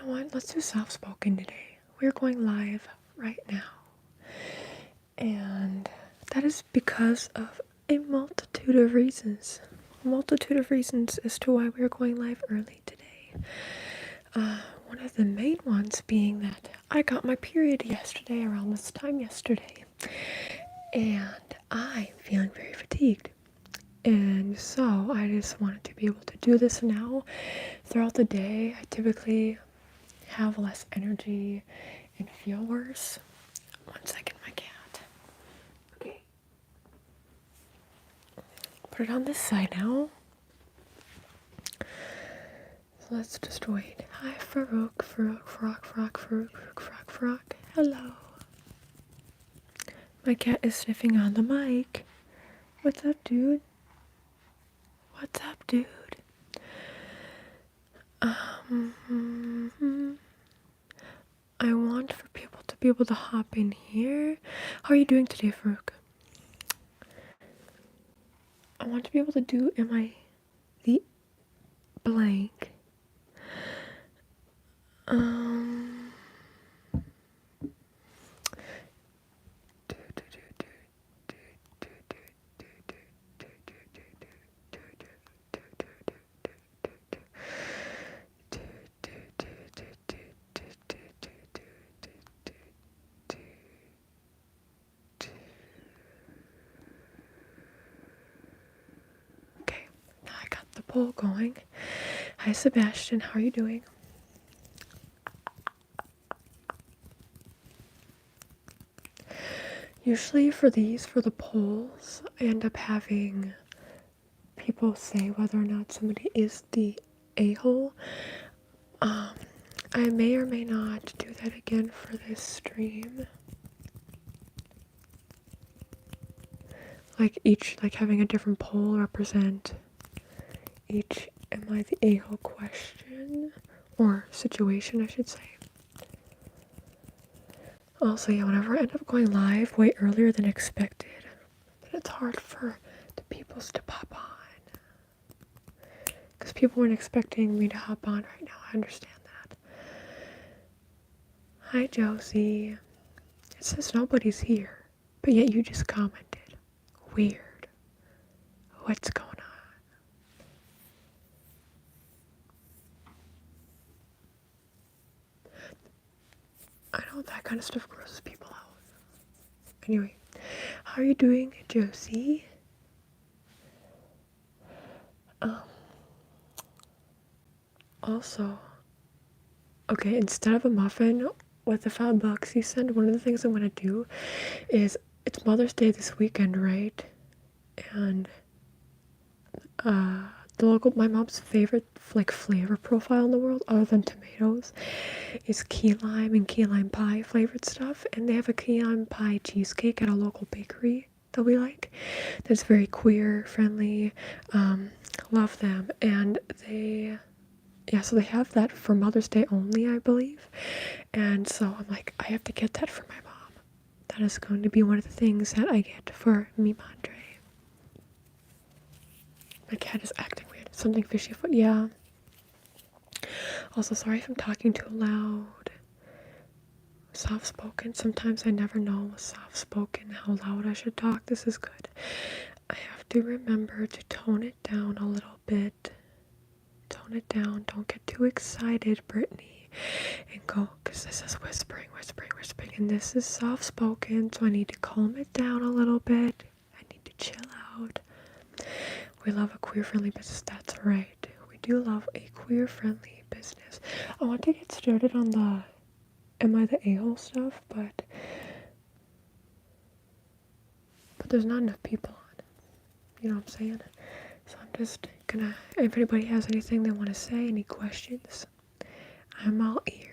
know what? Let's do soft spoken today. We're going live right now. And that is because of a multitude of reasons. A multitude of reasons as to why we're going live early today. One of the main ones being that I got my period yesterday, around this time yesterday. And I'm feeling very fatigued. And so I just wanted to be able to do this now. Throughout the day, I typically have less energy and feel worse. 1 second, my cat. Okay. Put it on this side now. So let's just wait. Hi, Farouk. Hello. My cat is sniffing on the mic. What's up, dude? I want for people to be able to hop in here. How are you doing today, Farouk? I want to be able to do am I the blank? Okay, now I got the poll going. Hi, Sebastian. How are you doing? Usually for the polls, I end up having people say whether or not somebody is the a-hole. I may or may not do that again for this stream. Like having a different poll represent each am I the a-hole question or situation, I should say. Also, yeah, whenever I end up going live way earlier than expected, then it's hard for the peoples to pop on. Because people weren't expecting me to hop on right now. I understand that. Hi, Josie. It says nobody's here, but yet you just commented. Weird. What's going on? I know that kind of stuff grosses people out. Anyway, how are you doing, Josie? Also, okay, instead of a muffin with the $5 you send, one of the things I'm gonna do is it's Mother's Day this weekend, right? And my mom's favorite flavor profile in the world, other than tomatoes, is key lime and key lime pie flavored stuff. And they have a key lime pie cheesecake at a local bakery that we like. That's very queer friendly. Love them. And so they have that for Mother's Day only, I believe. And so I'm like, I have to get that for my mom. That is going to be one of the things that I get for me, Madre. My cat is acting weird. Something fishy afoot. Yeah. Also, sorry if I'm talking too loud. Soft spoken. Sometimes I never know with soft spoken how loud I should talk. This is good. I have to remember to tone it down a little bit. Tone it down. Don't get too excited, Brittney. And go, because this is whispering. And this is soft spoken, so I need to calm it down a little bit. I need to chill out. We love a queer-friendly business, that's right. We do love a queer-friendly business. I want to get started on the am I the a-hole stuff, but there's not enough people on. You know what I'm saying? So I'm just gonna, if anybody has anything they want to say, any questions, I'm all ears.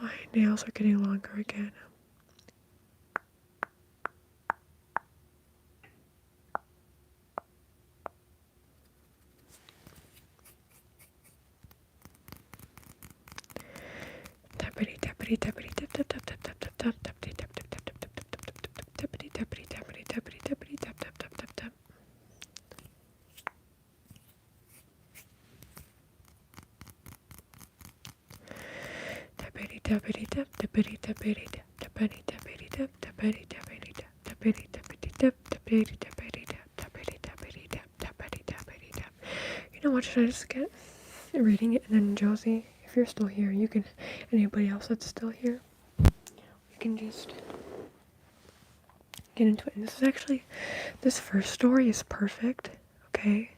My nails are getting longer again. You know what, should I just get reading it, and then Josie, if you're still here, you can, anybody else that's still here, we can just get into it. And this first story is perfect, okay?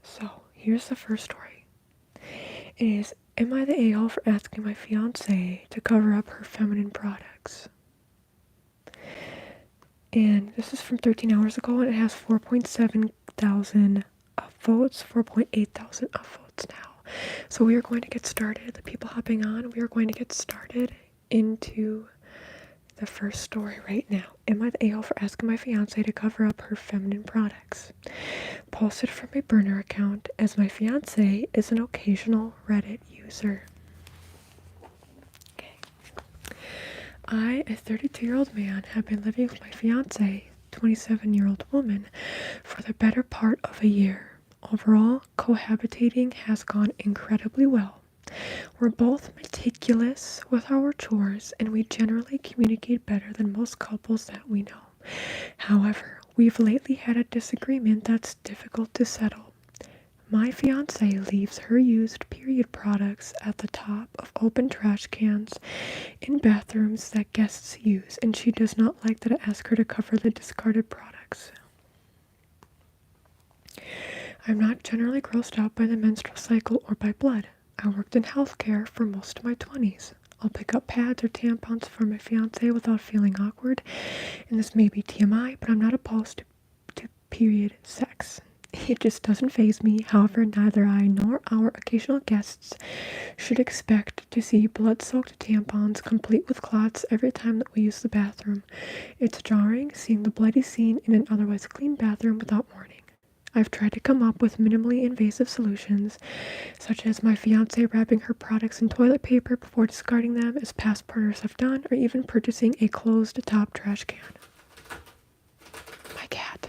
So here's the first story. It is, am I the a-hole for asking my fiance to cover up her feminine products? And this is from 13 hours ago, and it has 4.7 thousand upvotes, 4.8 thousand upvotes now. So we are going to get started. The people hopping on, we are going to get started into the first story right now. Am I the a-hole for asking my fiance to cover up her feminine products? Posted from a burner account, as my fiance is an occasional Reddit user. Okay. I, a 32-year-old man, have been living with my fiance, 27-year-old woman, for the better part of a year. Overall, cohabitating has gone incredibly well. We're both meticulous with our chores, and we generally communicate better than most couples that we know. However, we've lately had a disagreement that's difficult to settle. My fiance leaves her used period products at the top of open trash cans in bathrooms that guests use, and she does not like that I ask her to cover the discarded products. I'm not generally grossed out by the menstrual cycle or by blood. I worked in healthcare for most of my 20s. I'll pick up pads or tampons for my fiance without feeling awkward, and this may be TMI, but I'm not opposed to period sex. It just doesn't faze me. However, neither I nor our occasional guests should expect to see blood-soaked tampons complete with clots every time that we use the bathroom. It's jarring seeing the bloody scene in an otherwise clean bathroom without warning. I've tried to come up with minimally invasive solutions, such as my fiance wrapping her products in toilet paper before discarding them, as past partners have done, or even purchasing a closed-top trash can. My cat.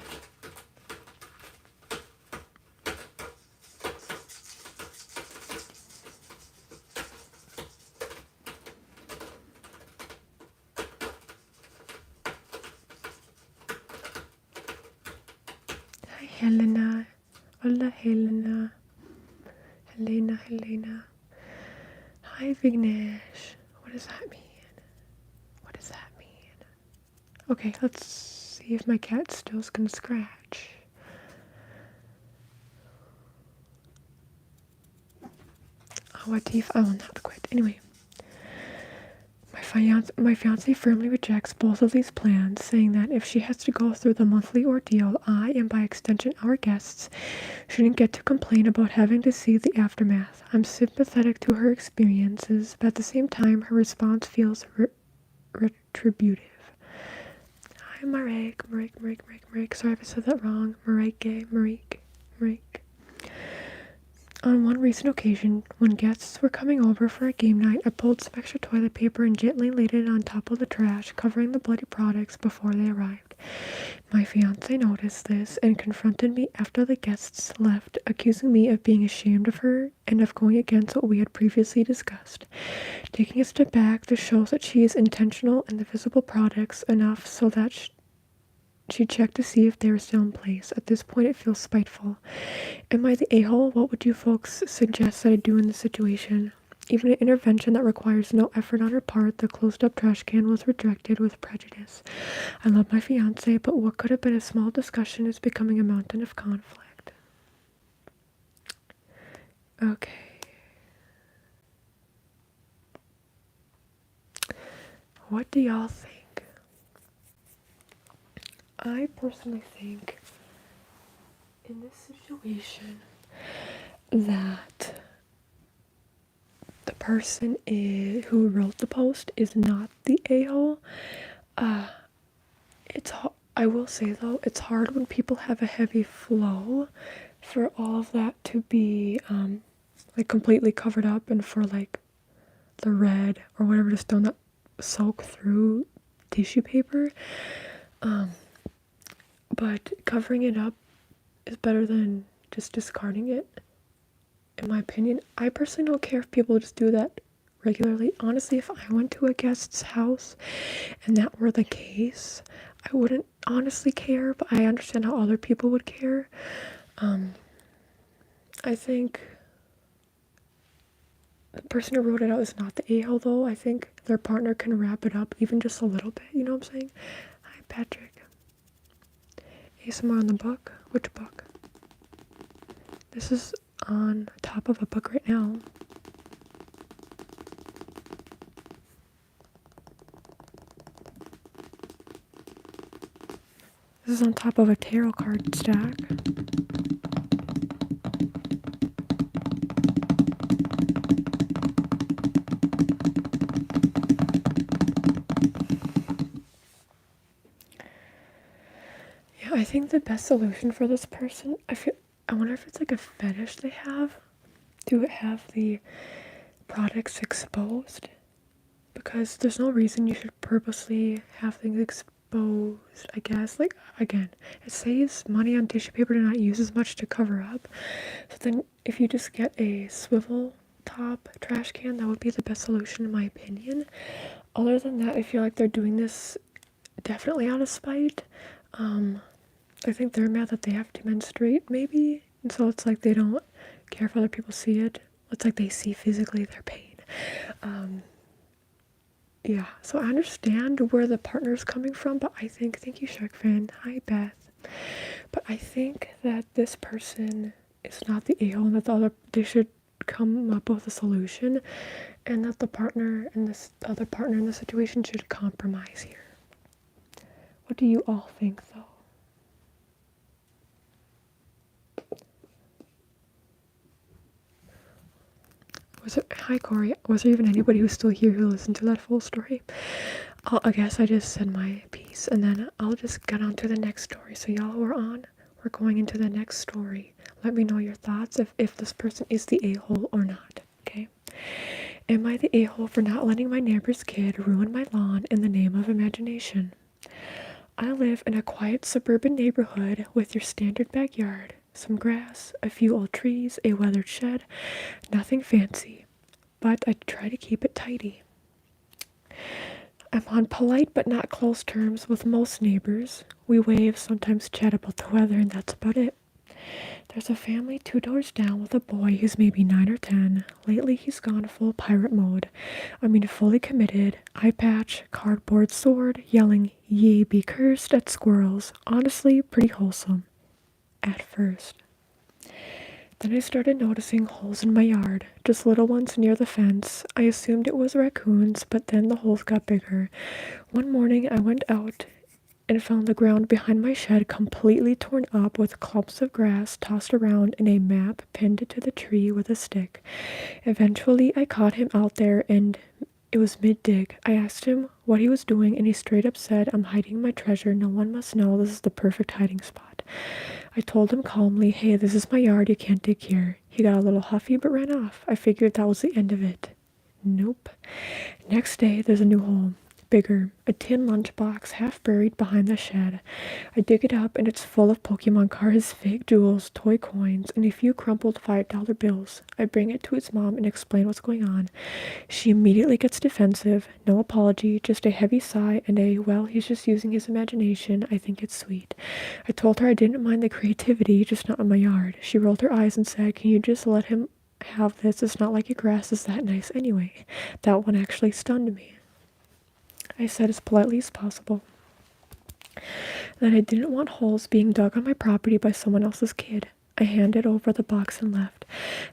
Hi, Helena. Hola, Helena. Helena. Hi, Vignesh. What does that mean? Okay, let's see if my cat still's gonna scratch. Oh, Atif, I will not quit. Anyway, my fiance firmly rejects both of these plans, saying that if she has to go through the monthly ordeal, I, and by extension our guests, shouldn't get to complain about having to see the aftermath. I'm sympathetic to her experiences, but at the same time, her response feels retributive. Hi, Marek. Sorry if I said that wrong. Marek. On one recent occasion, when guests were coming over for a game night, I pulled some extra toilet paper and gently laid it on top of the trash, covering the bloody products before they arrived. My fiance noticed this and confronted me after the guests left, accusing me of being ashamed of her and of going against what we had previously discussed. Taking a step back, this shows that she is intentional in the visible products enough so that she checked to see if they were still in place. At this point, it feels spiteful. Am I the a-hole? What would you folks suggest that I do in this situation? Even an intervention that requires no effort on her part, the closed-up trash can was rejected with prejudice. I love my fiance, but what could have been a small discussion is becoming a mountain of conflict. Okay. What do y'all think? I personally think in this situation that the person who wrote the post is not the a-hole. I will say though, it's hard when people have a heavy flow for all of that to be like completely covered up, and for like the red or whatever to still not soak through tissue paper. But covering it up is better than just discarding it, in my opinion. I personally don't care if people just do that regularly. Honestly, if I went to a guest's house and that were the case, I wouldn't honestly care, but I understand how other people would care. I think the person who wrote it out is not the a-hole, though. I think their partner can wrap it up even just a little bit, you know what I'm saying? Hi, Patrick. ASMR on the book? Which book? This is on top of a book right now. This is on top of a tarot card stack. Yeah, I think the best solution for this person, I wonder if it's like a fetish they have to have the products exposed, because there's no reason you should purposely have things exposed, I guess. Like, again, it saves money on tissue paper to not use as much to cover up. So then if you just get a swivel top trash can, that would be the best solution in my opinion. Other than that, I feel like they're doing this definitely out of spite. I think they're mad that they have to menstruate, maybe, and so it's like they don't care if other people see it. It's like they see physically their pain. Yeah, so I understand where the partner's coming from, but I think, thank you, Shark Fan. Hi, Beth. But I think that this person is not the a-hole, and that they should come up with a solution, and that the partner and this other partner in the situation should compromise here. What do you all think, though? Hi, Corey. Was there even anybody who's still here who listened to that full story? I guess I just said my piece, and then I'll just get on to the next story. So y'all who are on, we're going into the next story. Let me know your thoughts if this person is the a-hole or not, okay? Am I the a-hole for not letting my neighbor's kid ruin my lawn in the name of imagination? I live in a quiet suburban neighborhood with your standard backyard. Some grass, a few old trees, a weathered shed, nothing fancy, but I try to keep it tidy. I'm on polite but not close terms with most neighbors. We wave, sometimes chat about the weather, and that's about it. There's a family 2 doors down with a boy who's maybe 9 or 10. Lately he's gone full pirate mode. I mean fully committed, eye patch, cardboard sword, yelling, "Ye be cursed" at squirrels. Honestly, pretty wholesome. At first. Then I started noticing holes in my yard, just little ones near the fence. I assumed it was raccoons, but then the holes got bigger. One morning I went out and found the ground behind my shed completely torn up with clumps of grass tossed around and a map pinned to the tree with a stick. Eventually I caught him out there, and it was mid-dig. I asked him what he was doing, and he straight up said, "I'm hiding my treasure. No one must know. This is the perfect hiding spot." I told him calmly, "Hey, this is my yard. You can't dig here." He got a little huffy but ran off. I figured that was the end of it. Nope. Next day, there's a new hole. Bigger. A tin lunchbox half buried behind the shed. I dig it up, and it's full of Pokemon cards, fake jewels, toy coins, and a few crumpled $5 bills. I bring it to his mom and explain what's going on. She immediately gets defensive. No apology, just a heavy sigh and a, "Well, he's just using his imagination. I think it's sweet." I told her I didn't mind the creativity, just not in my yard. She rolled her eyes and said, "Can you just let him have this? It's not like your grass is that nice anyway." That one actually stunned me. I said as politely as possible that I didn't want holes being dug on my property by someone else's kid. I handed over the box and left.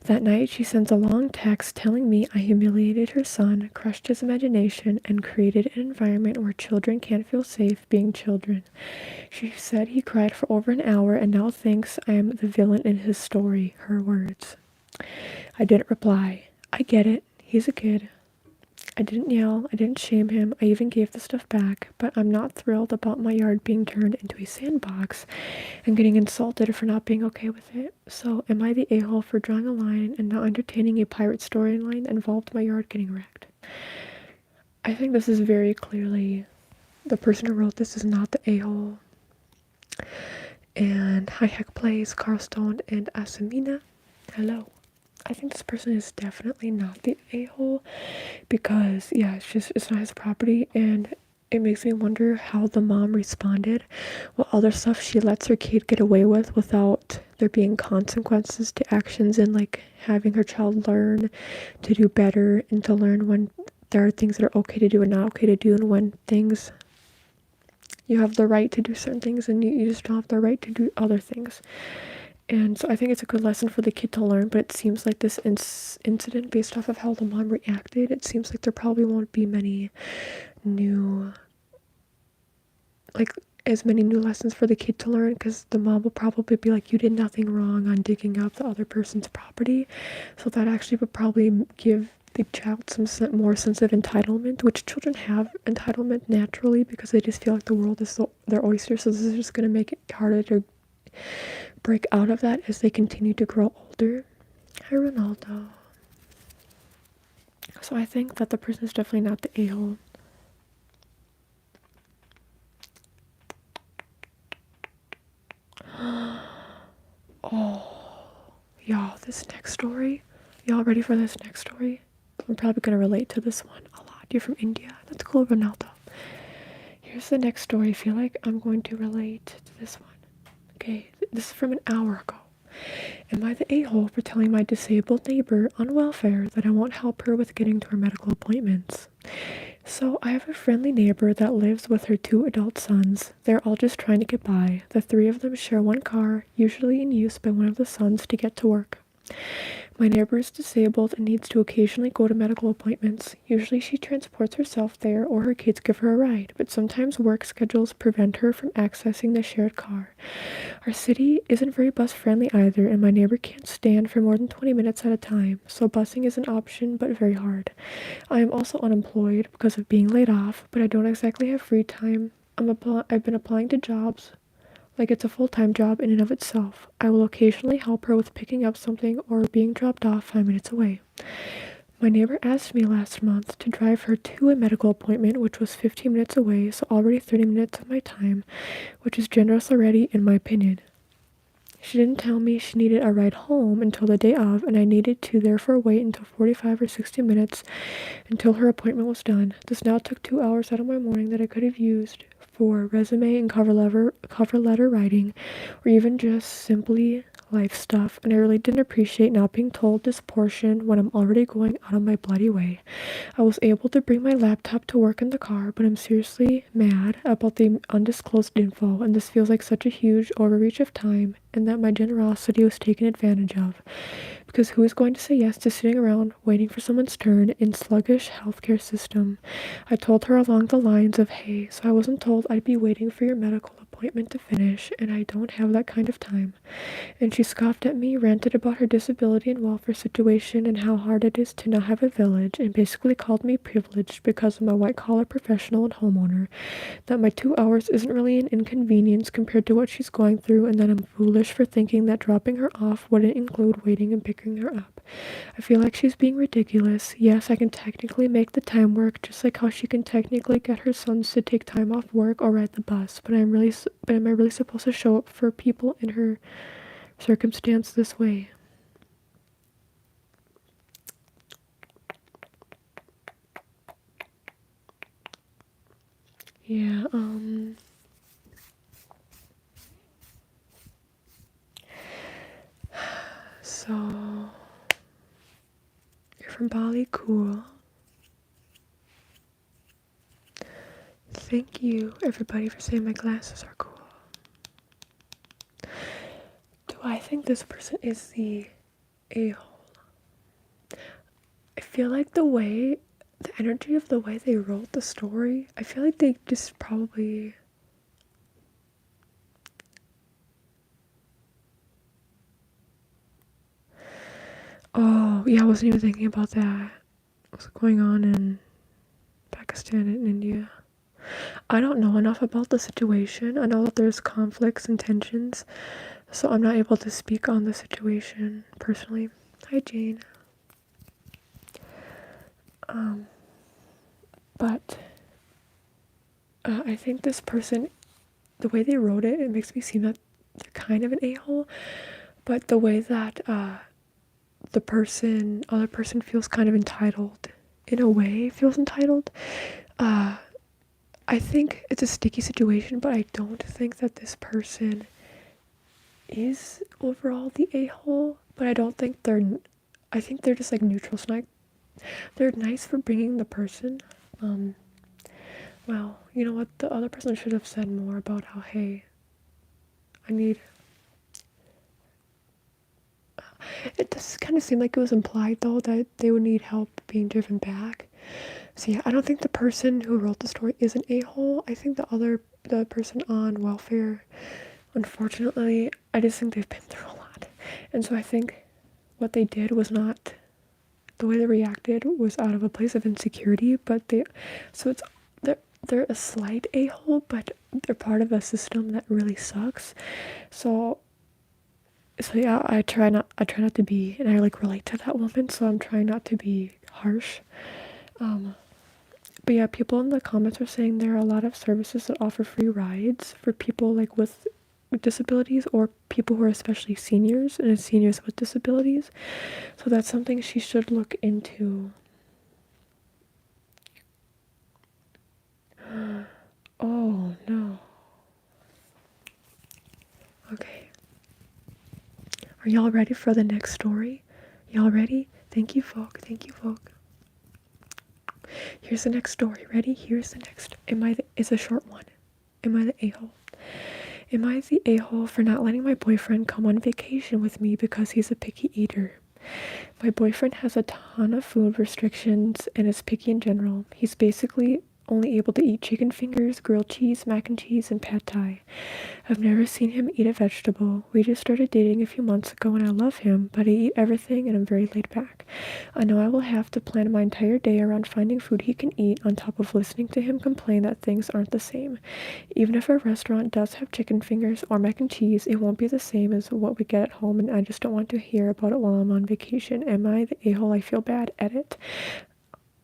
That night, she sends a long text telling me I humiliated her son, crushed his imagination, and created an environment where children can't feel safe being children. She said he cried for over an hour and now thinks I am the villain in his story, her words. I didn't reply. I get it. He's a kid. I didn't yell, I didn't shame him, I even gave the stuff back, but I'm not thrilled about my yard being turned into a sandbox and getting insulted for not being okay with it. So am I the a-hole for drawing a line and not entertaining a pirate storyline that involved my yard getting wrecked? I think this is very clearly the person who wrote this is not the a-hole. And hi Heck Plays, Carlstone, and Asamina. Hello. I think this person is definitely not the a-hole because, yeah, it's not his property, and it makes me wonder how the mom responded. What other stuff she lets her kid get away with without there being consequences to actions, and like having her child learn to do better and to learn when there are things that are okay to do and not okay to do, and when things you have the right to do certain things and you just don't have the right to do other things. And so I think it's a good lesson for the kid to learn, but it seems like this incident, based off of how the mom reacted, it seems like there probably won't be many new, like, as many new lessons for the kid to learn, because the mom will probably be like, you did nothing wrong on digging up the other person's property. So that actually would probably give the child some more sense of entitlement, which children have entitlement naturally because they just feel like the world is their oyster. So this is just going to make it harder to break out of that as they continue to grow older. Hi, Ronaldo. So I think that the person is definitely not the a-hole. Oh, y'all, this next story. Y'all ready for this next story? I'm probably going to relate to this one a lot. You're from India. That's cool, Ronaldo. Here's the next story. I feel like I'm going to relate to this one. Okay, this is from an hour ago. Am I the a-hole for telling my disabled neighbor on welfare that I won't help her with getting to her medical appointments? So I have a friendly neighbor that lives with her 2 adult sons. They're all just trying to get by. The 3 of them share one car, usually in use by one of the sons to get to work. My neighbor is disabled and needs to occasionally go to medical appointments. Usually she transports herself there or her kids give her a ride, but sometimes work schedules prevent her from accessing the shared car. Our city isn't very bus friendly either, and my neighbor can't stand for more than 20 minutes at a time, so busing is an option but very hard. I am also unemployed because of being laid off, but I don't exactly have free time. I've been applying to jobs like it's a full-time job in and of itself. I will occasionally help her with picking up something or being dropped off 5 minutes away. My neighbor asked me last month to drive her to a medical appointment, which was 15 minutes away, so already 30 minutes of my time, which is generous already in my opinion. She didn't tell me she needed a ride home until the day of, and I needed to therefore wait until 45 or 60 minutes until her appointment was done. This now took 2 hours out of my morning that I could have used for resume and cover letter writing, or even just simply life stuff, and I really didn't appreciate not being told this portion when I'm already going out of my bloody way. I was able to bring my laptop to work in the car, but I'm seriously mad about the undisclosed info, and this feels like such a huge overreach of time, and that my generosity was taken advantage of. Because who is going to say yes to sitting around waiting for someone's turn in sluggish healthcare system? I told her along the lines of, hey, so I wasn't told I'd be waiting for your medical appointment to finish, and I don't have that kind of time. And she scoffed at me, ranted about her disability and welfare situation and how hard it is to not have a village, and basically called me privileged because I'm a white-collar professional and homeowner, that my 2 hours isn't really an inconvenience compared to what she's going through, and that I'm foolish for thinking that dropping her off wouldn't include waiting and picking her up. I feel like she's being ridiculous. Yes, I can technically make the time work, just like how she can technically get her sons to take time off work or ride the bus, but am I really supposed to show up for people in her circumstance this way? Yeah, so you're from Bali, cool. Thank you, everybody, for saying my glasses are cool. Do I think this person is the a-hole? I feel like the energy of the way they wrote the story, I feel like they just probably... Oh, yeah, I wasn't even thinking about that. What's going on in Pakistan and India. I don't know enough about the situation. I know that there's conflicts and tensions, so I'm not able to speak on the situation personally. Hi, Jane. But I think this person, the way they wrote it, it makes me seem that they're kind of an a-hole, but the way that other person feels kind of entitled, in a way feels entitled. I think it's a sticky situation, but I don't think that this person is overall the a-hole, but I think they're just like neutral, so like, they're nice for bringing the person. Well, you know what, the other person should have said more about how, hey, it does kind of seem like it was implied though that they would need help being driven back. So yeah, I don't think the person who wrote the story is an a-hole. I think the person on welfare, unfortunately, I just think they've been through a lot. And so I think what they did was not, the way they reacted was out of a place of insecurity, but they're a slight a-hole, but they're part of a system that really sucks. So yeah, I try not to be, and I like relate to that woman, so I'm trying not to be harsh. But yeah, people in the comments are saying there are a lot of services that offer free rides for people like with disabilities, or people who are especially seniors and seniors with disabilities. So that's something she should look into. Oh no. Okay. Are y'all ready for the next story? Y'all ready? Thank you, folk. Here's the next story. Ready? Here's the next. It's a short one. Am I the a-hole? Am I the a-hole for not letting my boyfriend come on vacation with me because he's a picky eater? My boyfriend has a ton of food restrictions and is picky in general. He's basically only able to eat chicken fingers, grilled cheese, mac and cheese, and pad thai. I've never seen him eat a vegetable. We just started dating a few months ago and I love him, but I eat everything and I'm very laid back. I know I will have to plan my entire day around finding food he can eat on top of listening to him complain that things aren't the same. Even if a restaurant does have chicken fingers or mac and cheese, it won't be the same as what we get at home, and I just don't want to hear about it while I'm on vacation. Am I the a-hole? I feel bad. Edit.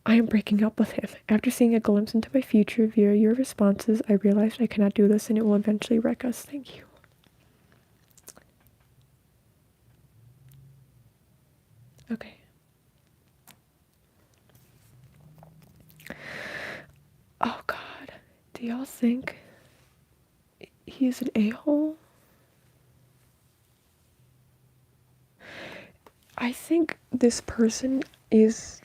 I am breaking up with him. After seeing a glimpse into my future via your responses, I realized I cannot do this and it will eventually wreck us. Thank you. Okay. Oh God. Do y'all think he's an a-hole? I think this person is...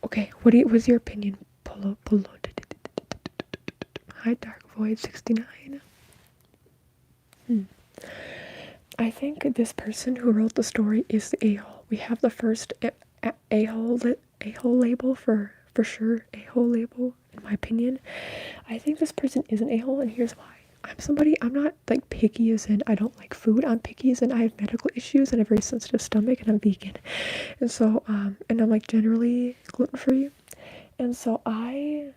Okay, what's your opinion? Polo. Hi, Dark Void 69. I think this person who wrote the story is the a-hole. We have the first a-hole label for sure. A-hole label, in my opinion. I think this person is an a-hole, and here's why. I'm not like picky as in I don't like food. I'm picky as in I have medical issues and a very sensitive stomach, and I'm vegan. And so, and I'm like generally gluten-free. And so I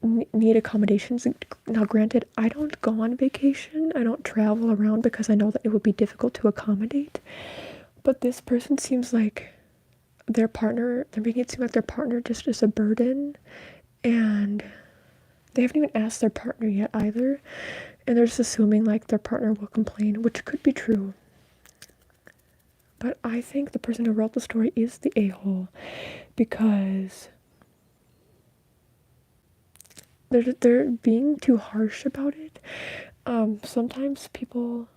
need accommodations. Now granted, I don't go on vacation. I don't travel around because I know that it would be difficult to accommodate. But this person seems like they're making it seem like their partner just is a burden, and they haven't even asked their partner yet either, and they're just assuming like their partner will complain, which could be true. But I think the person who wrote the story is the a-hole, because they're being too harsh about it. Sometimes people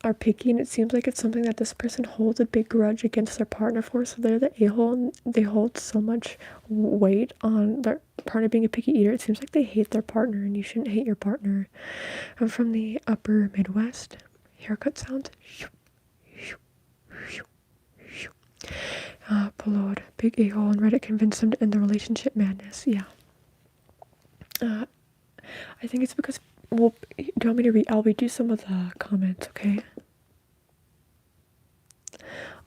are picky, and it seems like it's something that this person holds a big grudge against their partner for, so they're the a-hole, and they hold so much weight on their partner being a picky eater. It seems like they hate their partner, and you shouldn't hate your partner. I'm from the upper Midwest. Haircut sounds. Pelod, big a-hole, and Reddit convinced them to end the relationship madness. Yeah. I think it's because, well, do you want me to read? I'll read you some of the comments, okay?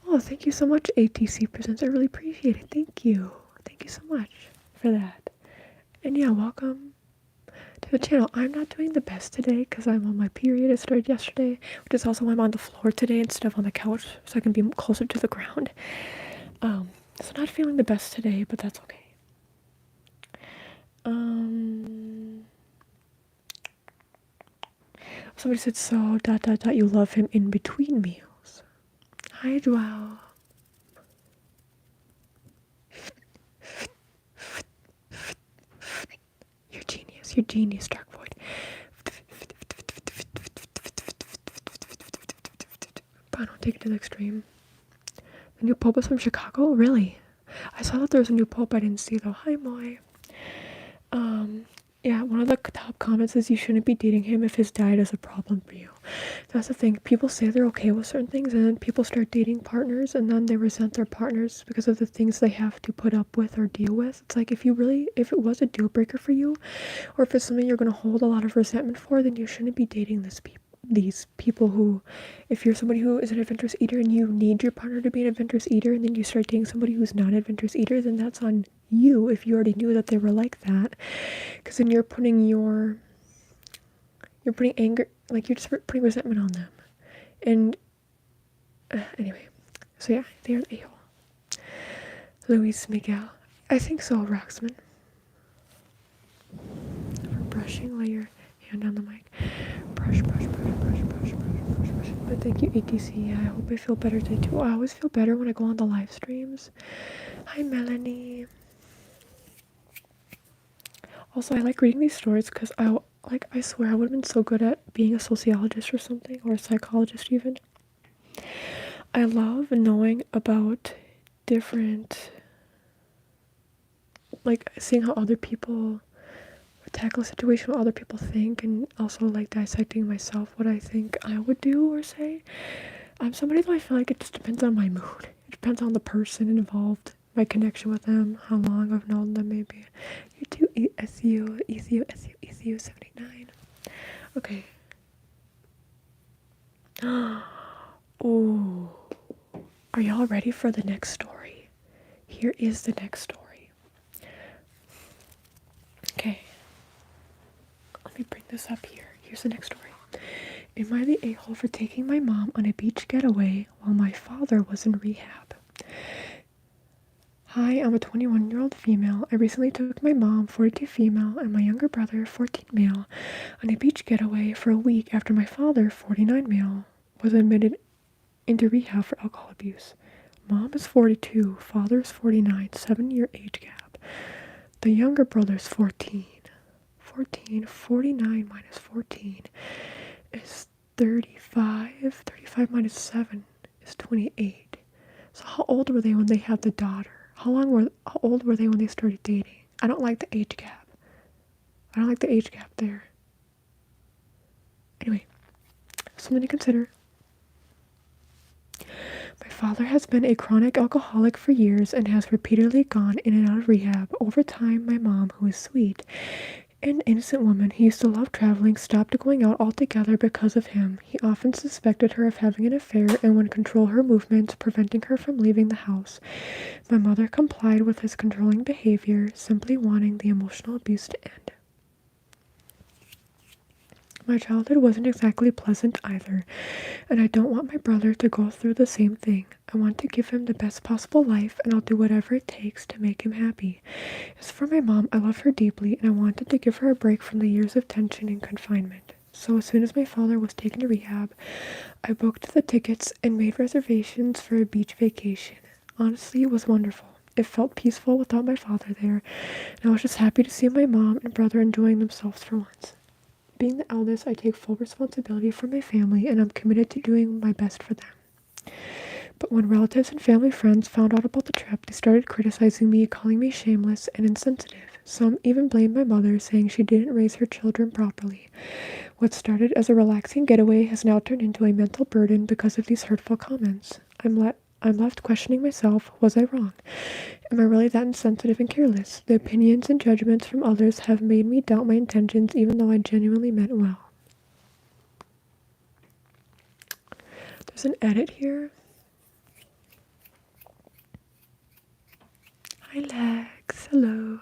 Oh, thank you so much, ATC Presents. I really appreciate it. Thank you so much for that. And yeah, welcome to the channel. I'm not doing the best today because I'm on my period. It started yesterday, which is also why I'm on the floor today instead of on the couch so I can be closer to the ground. So not feeling the best today, but that's okay. Somebody said, so, ... you love him in between meals. Hi, Dwell. You're genius, Dark Void. But I don't take it to the extreme. The new Pope is from Chicago? Really? I saw that there was a new Pope I didn't see, though. Hi, Moy. Yeah, one of the top comments is you shouldn't be dating him if his diet is a problem for you. That's the thing. People say they're okay with certain things, and then people start dating partners, and then they resent their partners because of the things they have to put up with or deal with. It's like if it was a deal breaker for you, or if it's something you're going to hold a lot of resentment for, then you shouldn't be dating these people who, if you're somebody who is an adventurous eater and you need your partner to be an adventurous eater, and then you start dating somebody who's not an adventurous eater, then that's on you if you already knew that they were like that. Because then you're putting anger, like you're just putting resentment on them. And anyway, so yeah, they're an a-hole. Luis Miguel. I think so, Roxman. For brushing, lay your hand on the mic. Brush. But thank you, ATC. I hope I feel better today too. I always feel better when I go on the live streams. Hi, Melanie. Also, I like reading these stories because I swear I would have been so good at being a sociologist or something, or a psychologist even. I love knowing about different, like seeing how other people tackle a situation, what other people think, and also like dissecting myself, what I think I would do or say. I'm somebody that I feel like it just depends on my mood. It depends on the person involved, my connection with them, how long I've known them maybe. You too, ECU 79. Okay. Oh, are y'all ready for the next story? Here is the next story. Okay. Let me bring this up here. Here's the next story. Am I the a-hole for taking my mom on a beach getaway while my father was in rehab? Hi, I'm a 21-year-old female. I recently took my mom, 42 female, and my younger brother, 14 male, on a beach getaway for a week after my father, 49 male, was admitted into rehab for alcohol abuse. Mom is 42, father is 49, 7-year age gap. The younger brother's 14. 49 minus 14 is 35. 35 minus 7 is 28. So how old were they when they had the daughter? How old were they when they started dating? I don't like the age gap. There. Anyway, something to consider. My father has been a chronic alcoholic for years and has repeatedly gone in and out of rehab. Over time, my mom, who is sweet, an innocent woman who used to love traveling, stopped going out altogether because of him. He often suspected her of having an affair and would control her movements, preventing her from leaving the house. My mother complied with his controlling behavior, simply wanting the emotional abuse to end. My childhood wasn't exactly pleasant either, and I don't want my brother to go through the same thing. I want to give him the best possible life, and I'll do whatever it takes to make him happy. As for my mom, I love her deeply, and I wanted to give her a break from the years of tension and confinement. So as soon as my father was taken to rehab, I booked the tickets and made reservations for a beach vacation. Honestly, it was wonderful. It felt peaceful without my father there, and I was just happy to see my mom and brother enjoying themselves for once. Being the eldest, I take full responsibility for my family, and I'm committed to doing my best for them. But when relatives and family friends found out about the trip, they started criticizing me, calling me shameless and insensitive. Some even blamed my mother, saying she didn't raise her children properly. What started as a relaxing getaway has now turned into a mental burden because of these hurtful comments. I'm left questioning myself. Was I wrong? Am I really that insensitive and careless? The opinions and judgments from others have made me doubt my intentions, even though I genuinely meant well. There's an edit here. Hi, Lex. Hello.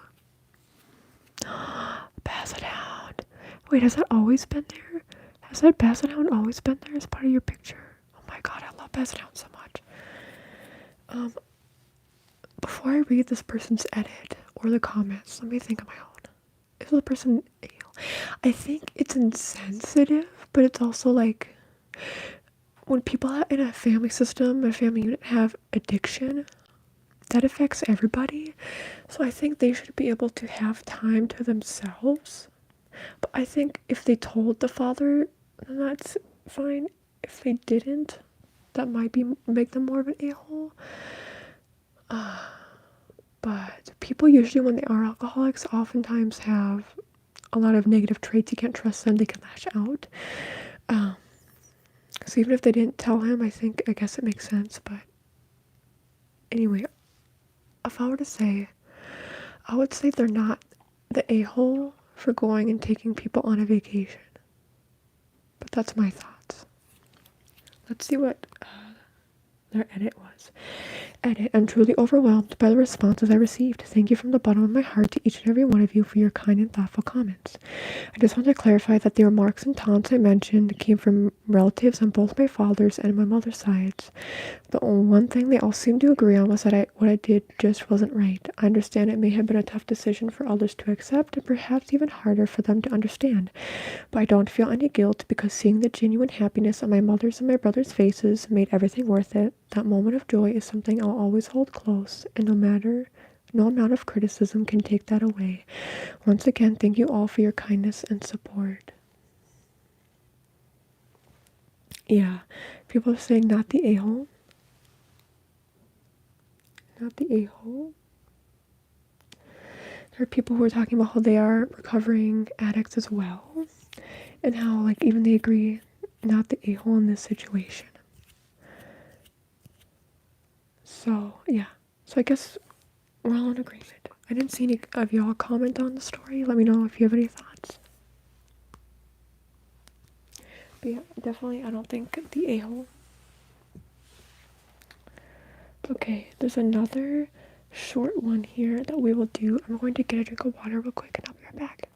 Wait, has that always been there? Has that basset hound always been there as part of your picture? Oh my god, I love basset hounds so much. Before I read this person's edit or the comments, let me think of my own. Is the person ill? I think it's insensitive, but it's also like when people in a family system, a family unit have addiction, that affects everybody. So I think they should be able to have time to themselves. But I think if they told the father, then that's fine. If they didn't, that might make them more of an a-hole. But people usually, when they are alcoholics, oftentimes have a lot of negative traits. You can't trust them. They can lash out. So even if they didn't tell him, I guess it makes sense. But anyway, if I were to say, I would say they're not the a-hole for going and taking people on a vacation. But that's my thoughts. Let's see what their edit was. Edit, I'm truly overwhelmed by the responses I received. Thank you from the bottom of my heart to each and every one of you for your kind and thoughtful comments. I just want to clarify that the remarks and taunts I mentioned came from relatives on both my father's and my mother's sides. The one thing they all seemed to agree on was that what I did just wasn't right. I understand it may have been a tough decision for others to accept and perhaps even harder for them to understand, but I don't feel any guilt because seeing the genuine happiness on my mother's and my brother's faces made everything worth it. That moment of joy is something I'll always hold close, and no amount of criticism can take that away. Once again, thank you all for your kindness and support. Yeah, people are saying not the a-hole. Not the a-hole. There are people who are talking about how they are recovering addicts as well, and how like even they agree not the a-hole in this situation. So yeah, so I guess we're all in agreement. I didn't see any of y'all comment on the story. Let me know if you have any thoughts. But yeah, definitely I don't think the a-hole. Okay, there's another short one here that we will do. I'm going to get a drink of water real quick and I'll be right back.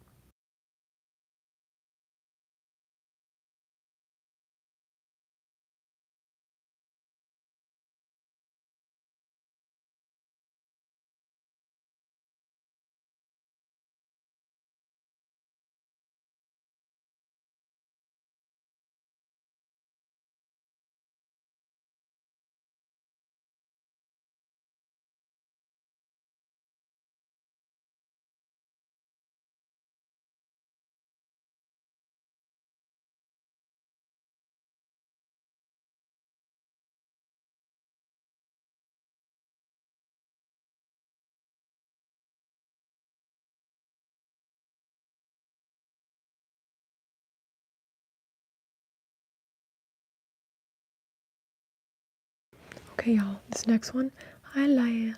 Okay, y'all, this next one. Hi, Lian,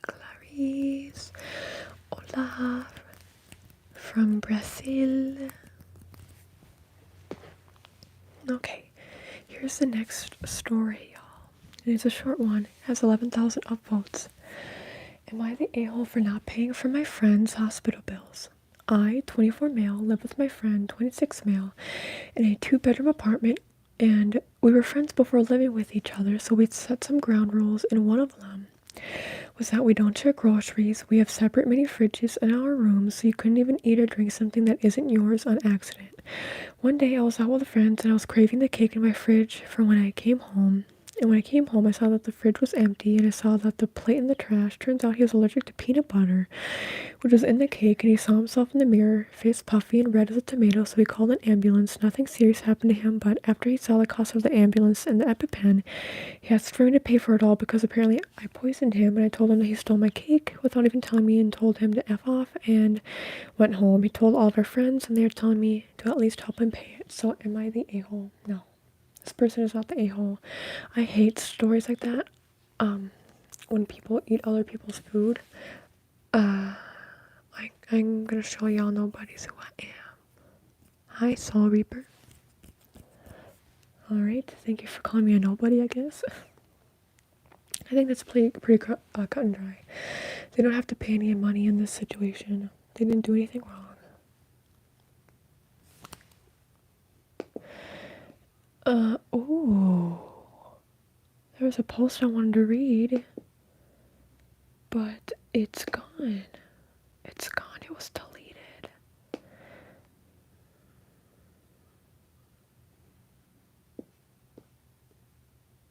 Clarice, Olaf, from Brazil. Okay, here's the next story, y'all. It's a short one. It has 11,000 upvotes. Am I the a-hole for not paying for my friend's hospital bills? I, 24 male, live with my friend, 26 male, in a 2-bedroom apartment, and we were friends before living with each other, so we'd set some ground rules, and one of them was that we don't share groceries. We have separate mini fridges in our rooms, so you couldn't even eat or drink something that isn't yours on accident. One day I was out with friends, and I was craving the cake in my fridge for when I came home. And when I came home, I saw that the fridge was empty, and I saw that the plate in the trash. Turns out he was allergic to peanut butter, which was in the cake, and he saw himself in the mirror, face puffy and red as a tomato, so he called an ambulance. Nothing serious happened to him, but after he saw the cost of the ambulance and the EpiPen, he asked for me to pay for it all because apparently I poisoned him, and I told him that he stole my cake without even telling me and told him to F off and went home. He told all of our friends, and they were telling me to at least help him pay it. So am I the a-hole? No. This person is not the a-hole. I hate stories like that. When people eat other people's food. I'm gonna show y'all nobody's who I am. Hi, Soul Reaper. Alright, thank you for calling me a nobody, I guess. I think that's pretty cut and dry. They don't have to pay any money in this situation. They didn't do anything wrong. Oh. There was a post I wanted to read, but it's gone. It's gone. It was deleted.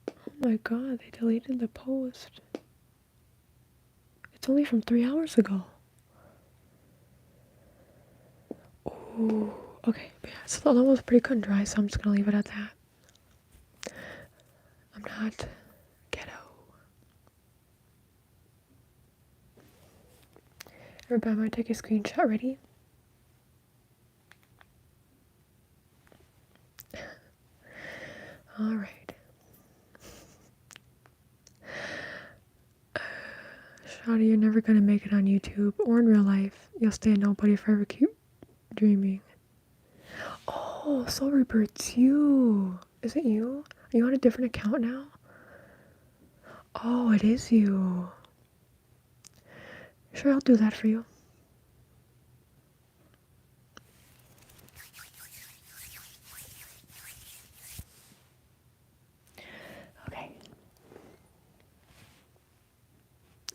Oh my god, they deleted the post. It's only from 3 hours ago. Ooh, okay. Yeah, so the other one was pretty cut and dry, so I'm just gonna leave it at that. I'm not ghetto. Everybody, I'm gonna take a screenshot. Ready? Alright. Shawty, you're never gonna make it on YouTube or in real life. You'll stay a nobody forever. Keep dreaming. Oh, Soul Reaper, it's you. Is it you? Are you on a different account now? Oh, it is you. Sure, I'll do that for you. Okay.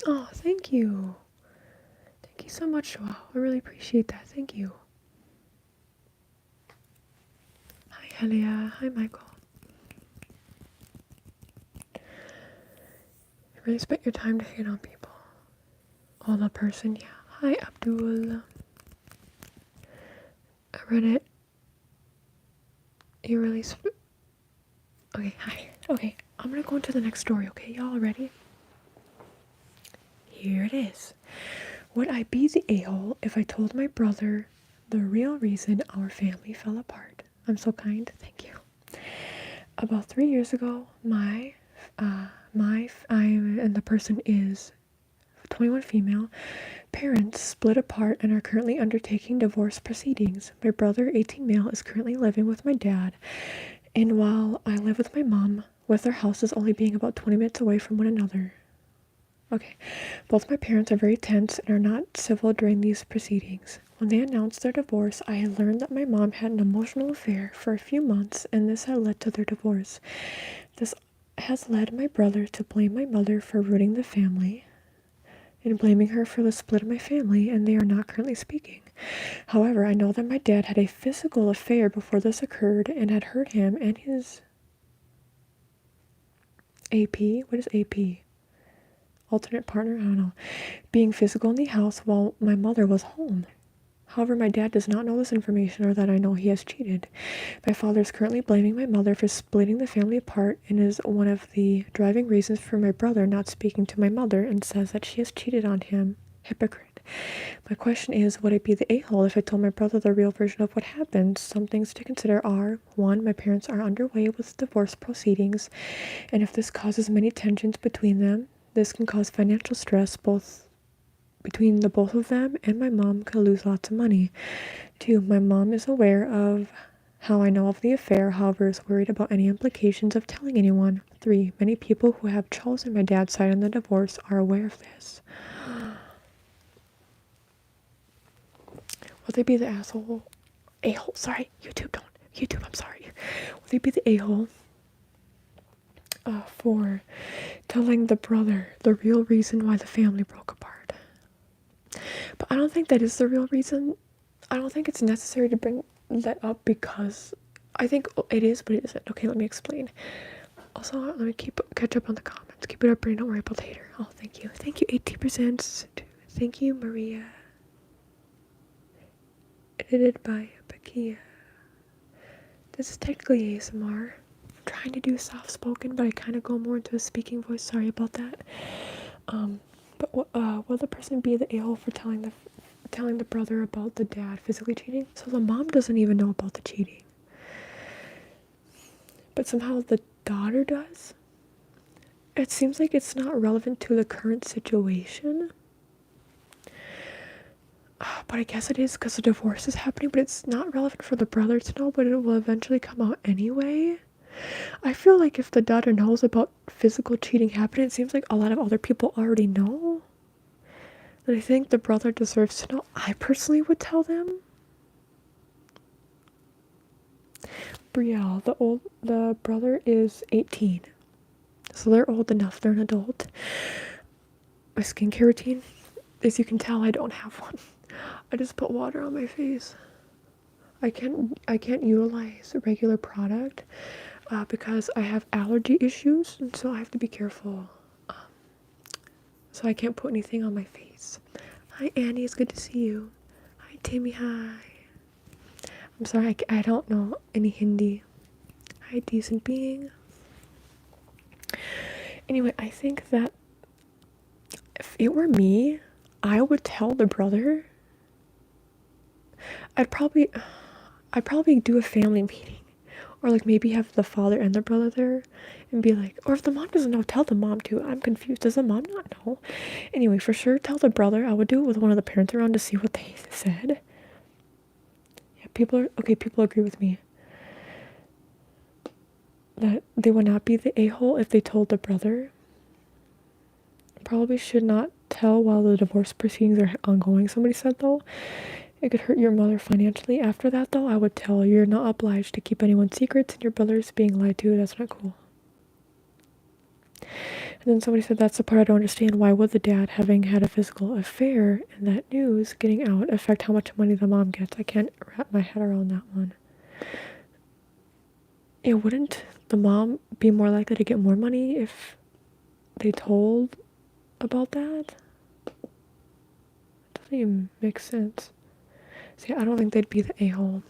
Oh, thank you. Thank you so much, Joao. I really appreciate that. Thank you. Hi, Helia. Hi, Michael. You really spent your time to hate on people. Oh, the person, yeah. Hi, Abdul. I read it. You really Okay, hi. Okay, I'm gonna go into the next story, okay? Y'all ready? Here it is. Would I be the a-hole if I told my brother the real reason our family fell apart? I'm so kind. Thank you. About 3 years ago, and the person is 21 female, parents split apart and are currently undertaking divorce proceedings. My brother, 18 male, is currently living with my dad, and while I live with my mom, with our houses only being about 20 minutes away from one another. Okay, both my parents are very tense and are not civil during these proceedings. When they announced their divorce, I had learned that my mom had an emotional affair for a few months, and this had led to their divorce. This has led my brother to blame my mother for ruining the family and blaming her for the split of my family, and they are not currently speaking. However, I know that my dad had a physical affair before this occurred and had hurt him and his AP. What is AP? Alternate partner? I don't know. Being physical in the house while my mother was home. However, my dad does not know this information or that I know he has cheated. My father is currently blaming my mother for splitting the family apart and is one of the driving reasons for my brother not speaking to my mother and says that she has cheated on him. Hypocrite. My question is, would I be the a-hole if I told my brother the real version of what happened? Some things to consider are, 1, my parents are underway with divorce proceedings, and if this causes many tensions between them, this can cause financial stress between the both of them, and my mom could lose lots of money. 2, my mom is aware of how I know of the affair, however is worried about any implications of telling anyone. 3, many people who have chosen my dad's side in the divorce are aware of this. Will they be the a-hole? Sorry, YouTube, I'm sorry. Will they be the a-hole for telling the brother the real reason why the family broke apart? But I don't think that is the real reason. I don't think it's necessary to bring that up because I think it is, but it isn't. Okay, let me explain. Also, let me catch up on the comments. Keep it up, Brittney. Don't worry about hater. Oh, thank you. Thank you, 80%. Thank you, Maria. Edited by Bakia. This is technically ASMR. I'm trying to do soft spoken, but I kind of go more into a speaking voice. Sorry about that. But will the person be the a-hole for telling the brother about the dad physically cheating? So the mom doesn't even know about the cheating, but somehow the daughter does. It seems like it's not relevant to the current situation. But I guess it is because the divorce is happening, but it's not relevant for the brother to know, but it will eventually come out anyway. I feel like if the daughter knows about physical cheating happening, it seems like a lot of other people already know. And I think the brother deserves to know. I personally would tell them. Brielle, the brother is 18. So they're old enough, they're an adult. My skincare routine, as you can tell, I don't have one. I just put water on my face. I can't utilize a regular product because I have allergy issues, and so I have to be careful. So I can't put anything on my face. Hi Annie, it's good to see you. Hi Timmy, hi. I'm sorry, I don't know any Hindi. Hi decent being. Anyway, I think that if it were me, I would tell the brother. I'd probably do a family meeting, or like maybe have the father and the brother there and be like, or if the mom doesn't know, tell the mom too. I'm confused. Does the mom not know? Anyway, for sure, tell the brother. I would do it with one of the parents around to see what they said. Yeah, people agree with me that they would not be the a-hole if they told the brother. Probably should not tell while the divorce proceedings are ongoing, somebody said, though. It could hurt your mother financially. After that, though, I would tell you're not obliged to keep anyone's secrets, and your brother's being lied to. That's not cool. And then somebody said, that's the part I don't understand. Why would the dad, having had a physical affair and that news getting out, affect how much money the mom gets? I can't wrap my head around that one. Yeah, wouldn't the mom be more likely to get more money if they told about that? It doesn't even make sense. See, I don't think they'd be the a-hole.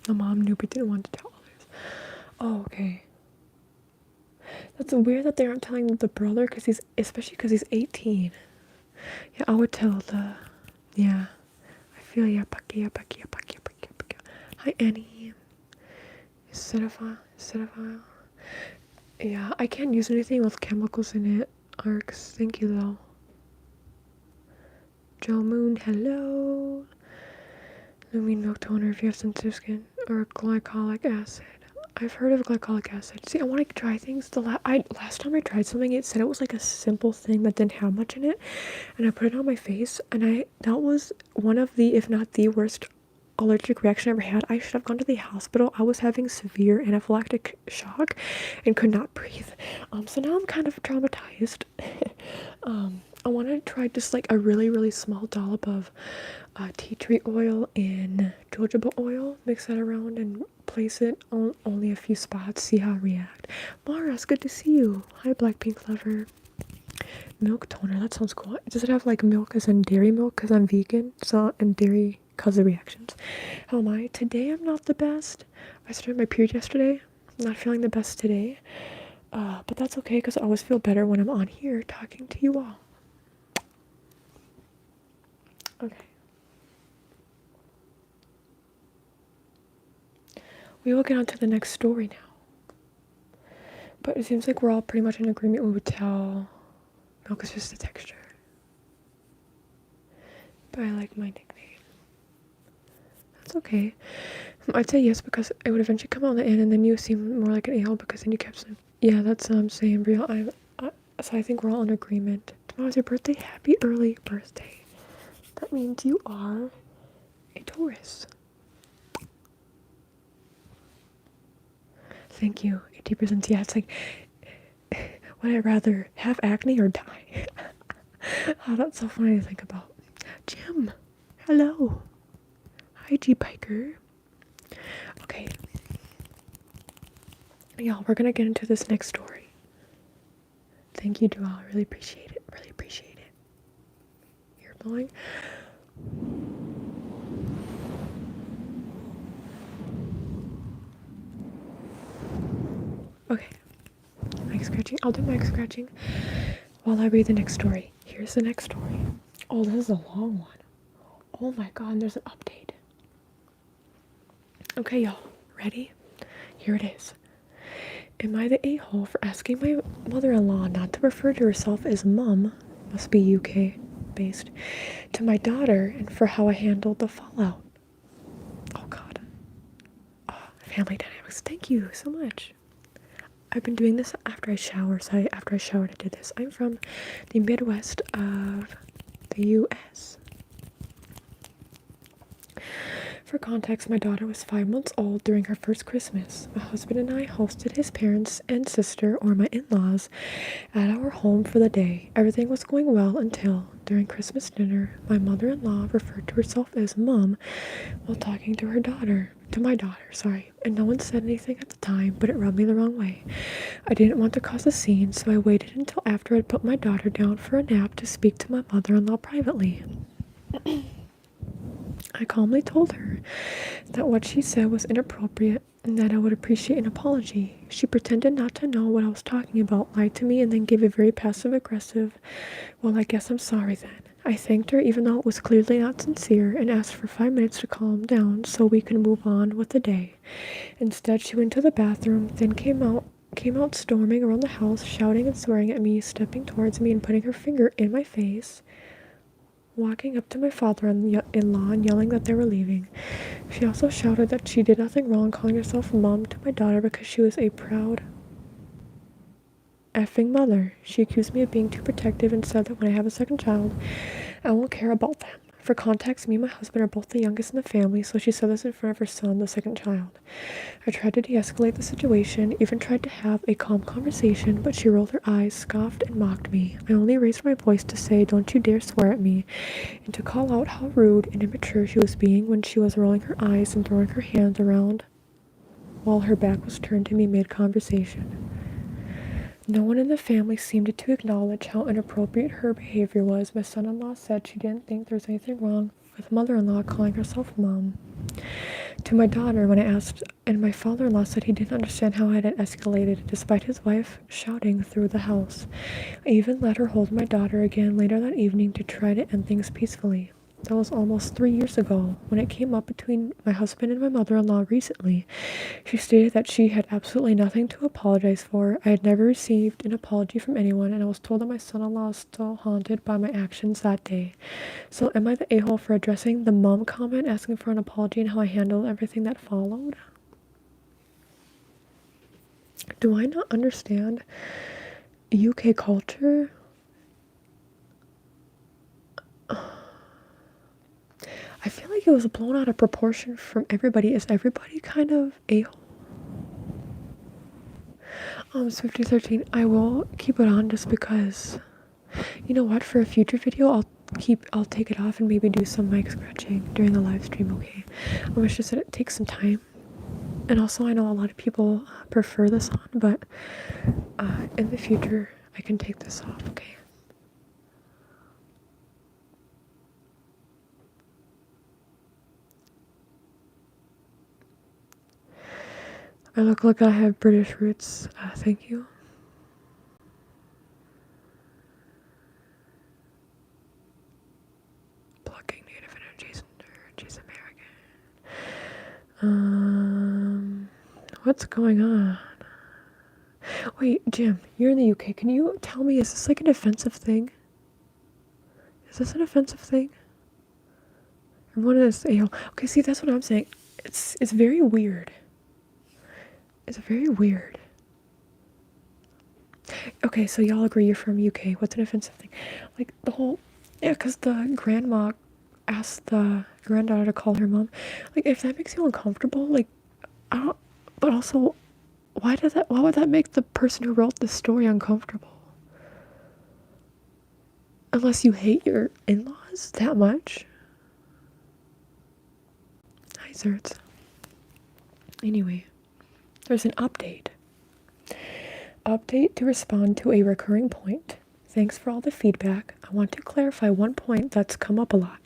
The mom knew but didn't want to tell others. Oh, okay. That's weird that they aren't telling the brother, especially because he's 18. Yeah, I would tell yeah. I feel ya, Paki. Hi, Annie. Cetaphile. Yeah, I can't use anything with chemicals in it. Arcs, thank you though. Joe Moon, hello. Lumine milk toner if you have sensitive skin, or glycolic acid. I've heard of glycolic acid. See, I want to try things. Last time I tried something, it said it was like a simple thing that didn't have much in it, and I put it on my face, and that was one of the, if not the worst allergic reaction I ever had. I should have gone to the hospital. I was having severe anaphylactic shock and could not breathe. So now I'm kind of traumatized. I want to try just like a really, really small dollop of tea tree oil in jojoba oil. Mix that around and place it on only a few spots. See how I react. Mara, it's good to see you. Hi, Blackpink lover. Milk toner. That sounds cool. Does it have like milk as in dairy milk? Because I'm vegan. So, and dairy cause of reactions. How am I? Today I'm not the best. I started my period yesterday. I'm not feeling the best today. But that's okay because I always feel better when I'm on here talking to you all. Okay. We will get on to the next story now. But it seems like we're all pretty much in agreement. We would tell milk is just a texture. But I like my nickname. That's okay. I'd say yes because it would eventually come on the end, and then you seem more like an a-hole because then you kept saying, yeah, that's saying real. So I think we're all in agreement. Tomorrow's your birthday. Happy early birthday. That means you are a Taurus. Thank you. 80%. Yeah, it's like, would I rather have acne or die? Oh, that's so funny to think about. Jim, hello. Hi, G-Biker. Okay. Y'all, we're gonna get into this next story. Thank you, Joelle. I really appreciate it. Really appreciate it. You're blowing. Okay. Mic scratching. I'll do mic scratching while I read the next story. Here's the next story. Oh, this is a long one. Oh my god, there's an update. Okay, y'all. Ready? Here it is. Am I the a-hole for asking my mother-in-law not to refer to herself as mum, must be UK based, to my daughter, and for how I handled the fallout? Oh god. Oh, family dynamics. Thank you so much. I've been doing this after I shower, so after I showered I did this. I'm from the Midwest of the US. For context, my daughter was 5 months old during her first Christmas. My husband and I hosted his parents and sister, or my in-laws, at our home for the day. Everything was going well until, during Christmas dinner, my mother-in-law referred to herself as Mom while talking to my daughter, and no one said anything at the time, but it rubbed me the wrong way. I didn't want to cause a scene, so I waited until after I'd put my daughter down for a nap to speak to my mother-in-law privately. I calmly told her that what she said was inappropriate and that I would appreciate an apology. She pretended not to know what I was talking about, lied to me, and then gave a very passive-aggressive, "Well, I guess I'm sorry then." I thanked her even though it was clearly not sincere and asked for 5 minutes to calm down so we could move on with the day. Instead, she went to the bathroom, then came out storming around the house, shouting and swearing at me, stepping towards me and putting her finger in my face, walking up to my father-in-law and yelling that they were leaving. She also shouted that she did nothing wrong, calling herself Mom to my daughter because she was a proud effing mother. She accused me of being too protective and said that when I have a second child, I won't care about them. For context, me and my husband are both the youngest in the family, so she said this in front of her son, the second child. I tried to de-escalate the situation, even tried to have a calm conversation, but she rolled her eyes, scoffed, and mocked me. I only raised my voice to say, "Don't you dare swear at me," and to call out how rude and immature she was being when she was rolling her eyes and throwing her hands around while her back was turned to me mid-conversation. No one in the family seemed to acknowledge how inappropriate her behavior was. My son-in-law said she didn't think there was anything wrong with mother-in-law calling herself Mom to my daughter when I asked, and my father-in-law said he didn't understand how it had escalated, despite his wife shouting through the house. I even let her hold my daughter again later that evening to try to end things peacefully. That was almost 3 years ago. When it came up between my husband and my mother-in-law recently, she stated that she had absolutely nothing to apologize for. I had never received an apology from anyone, and I was told that my son-in-law is still haunted by my actions that day. So am I the a-hole for addressing the mom comment, asking for an apology, and how I handled everything that followed? Do I not understand UK culture? I feel like it was blown out of proportion from everybody. Is everybody kind of a-hole? Swifty13, I will keep it on just because, you know what, for a future video, I'll take it off and maybe do some mic scratching during the live stream, okay? It's just that it takes some time. And also, I know a lot of people prefer this on, but in the future, I can take this off, okay? I look like I have British roots. Thank you. Blocking native energies American. What's going on? Wait, Jim, you're in the UK. Can you tell me, is this like an offensive thing? Is this an offensive thing? Everyone is okay, see, that's what I'm saying. It's very weird. It's very weird. Okay, so y'all agree you're from UK. What's an offensive thing? Like, the whole... Yeah, because the grandma asked the granddaughter to call her mom. Like, if that makes you uncomfortable, like, I don't... But also, why would that make the person who wrote the story uncomfortable? Unless you hate your in-laws that much. Hi, Zerts. Anyway. There's an update. Update to respond to a recurring point. Thanks for all the feedback. I want to clarify one point that's come up a lot.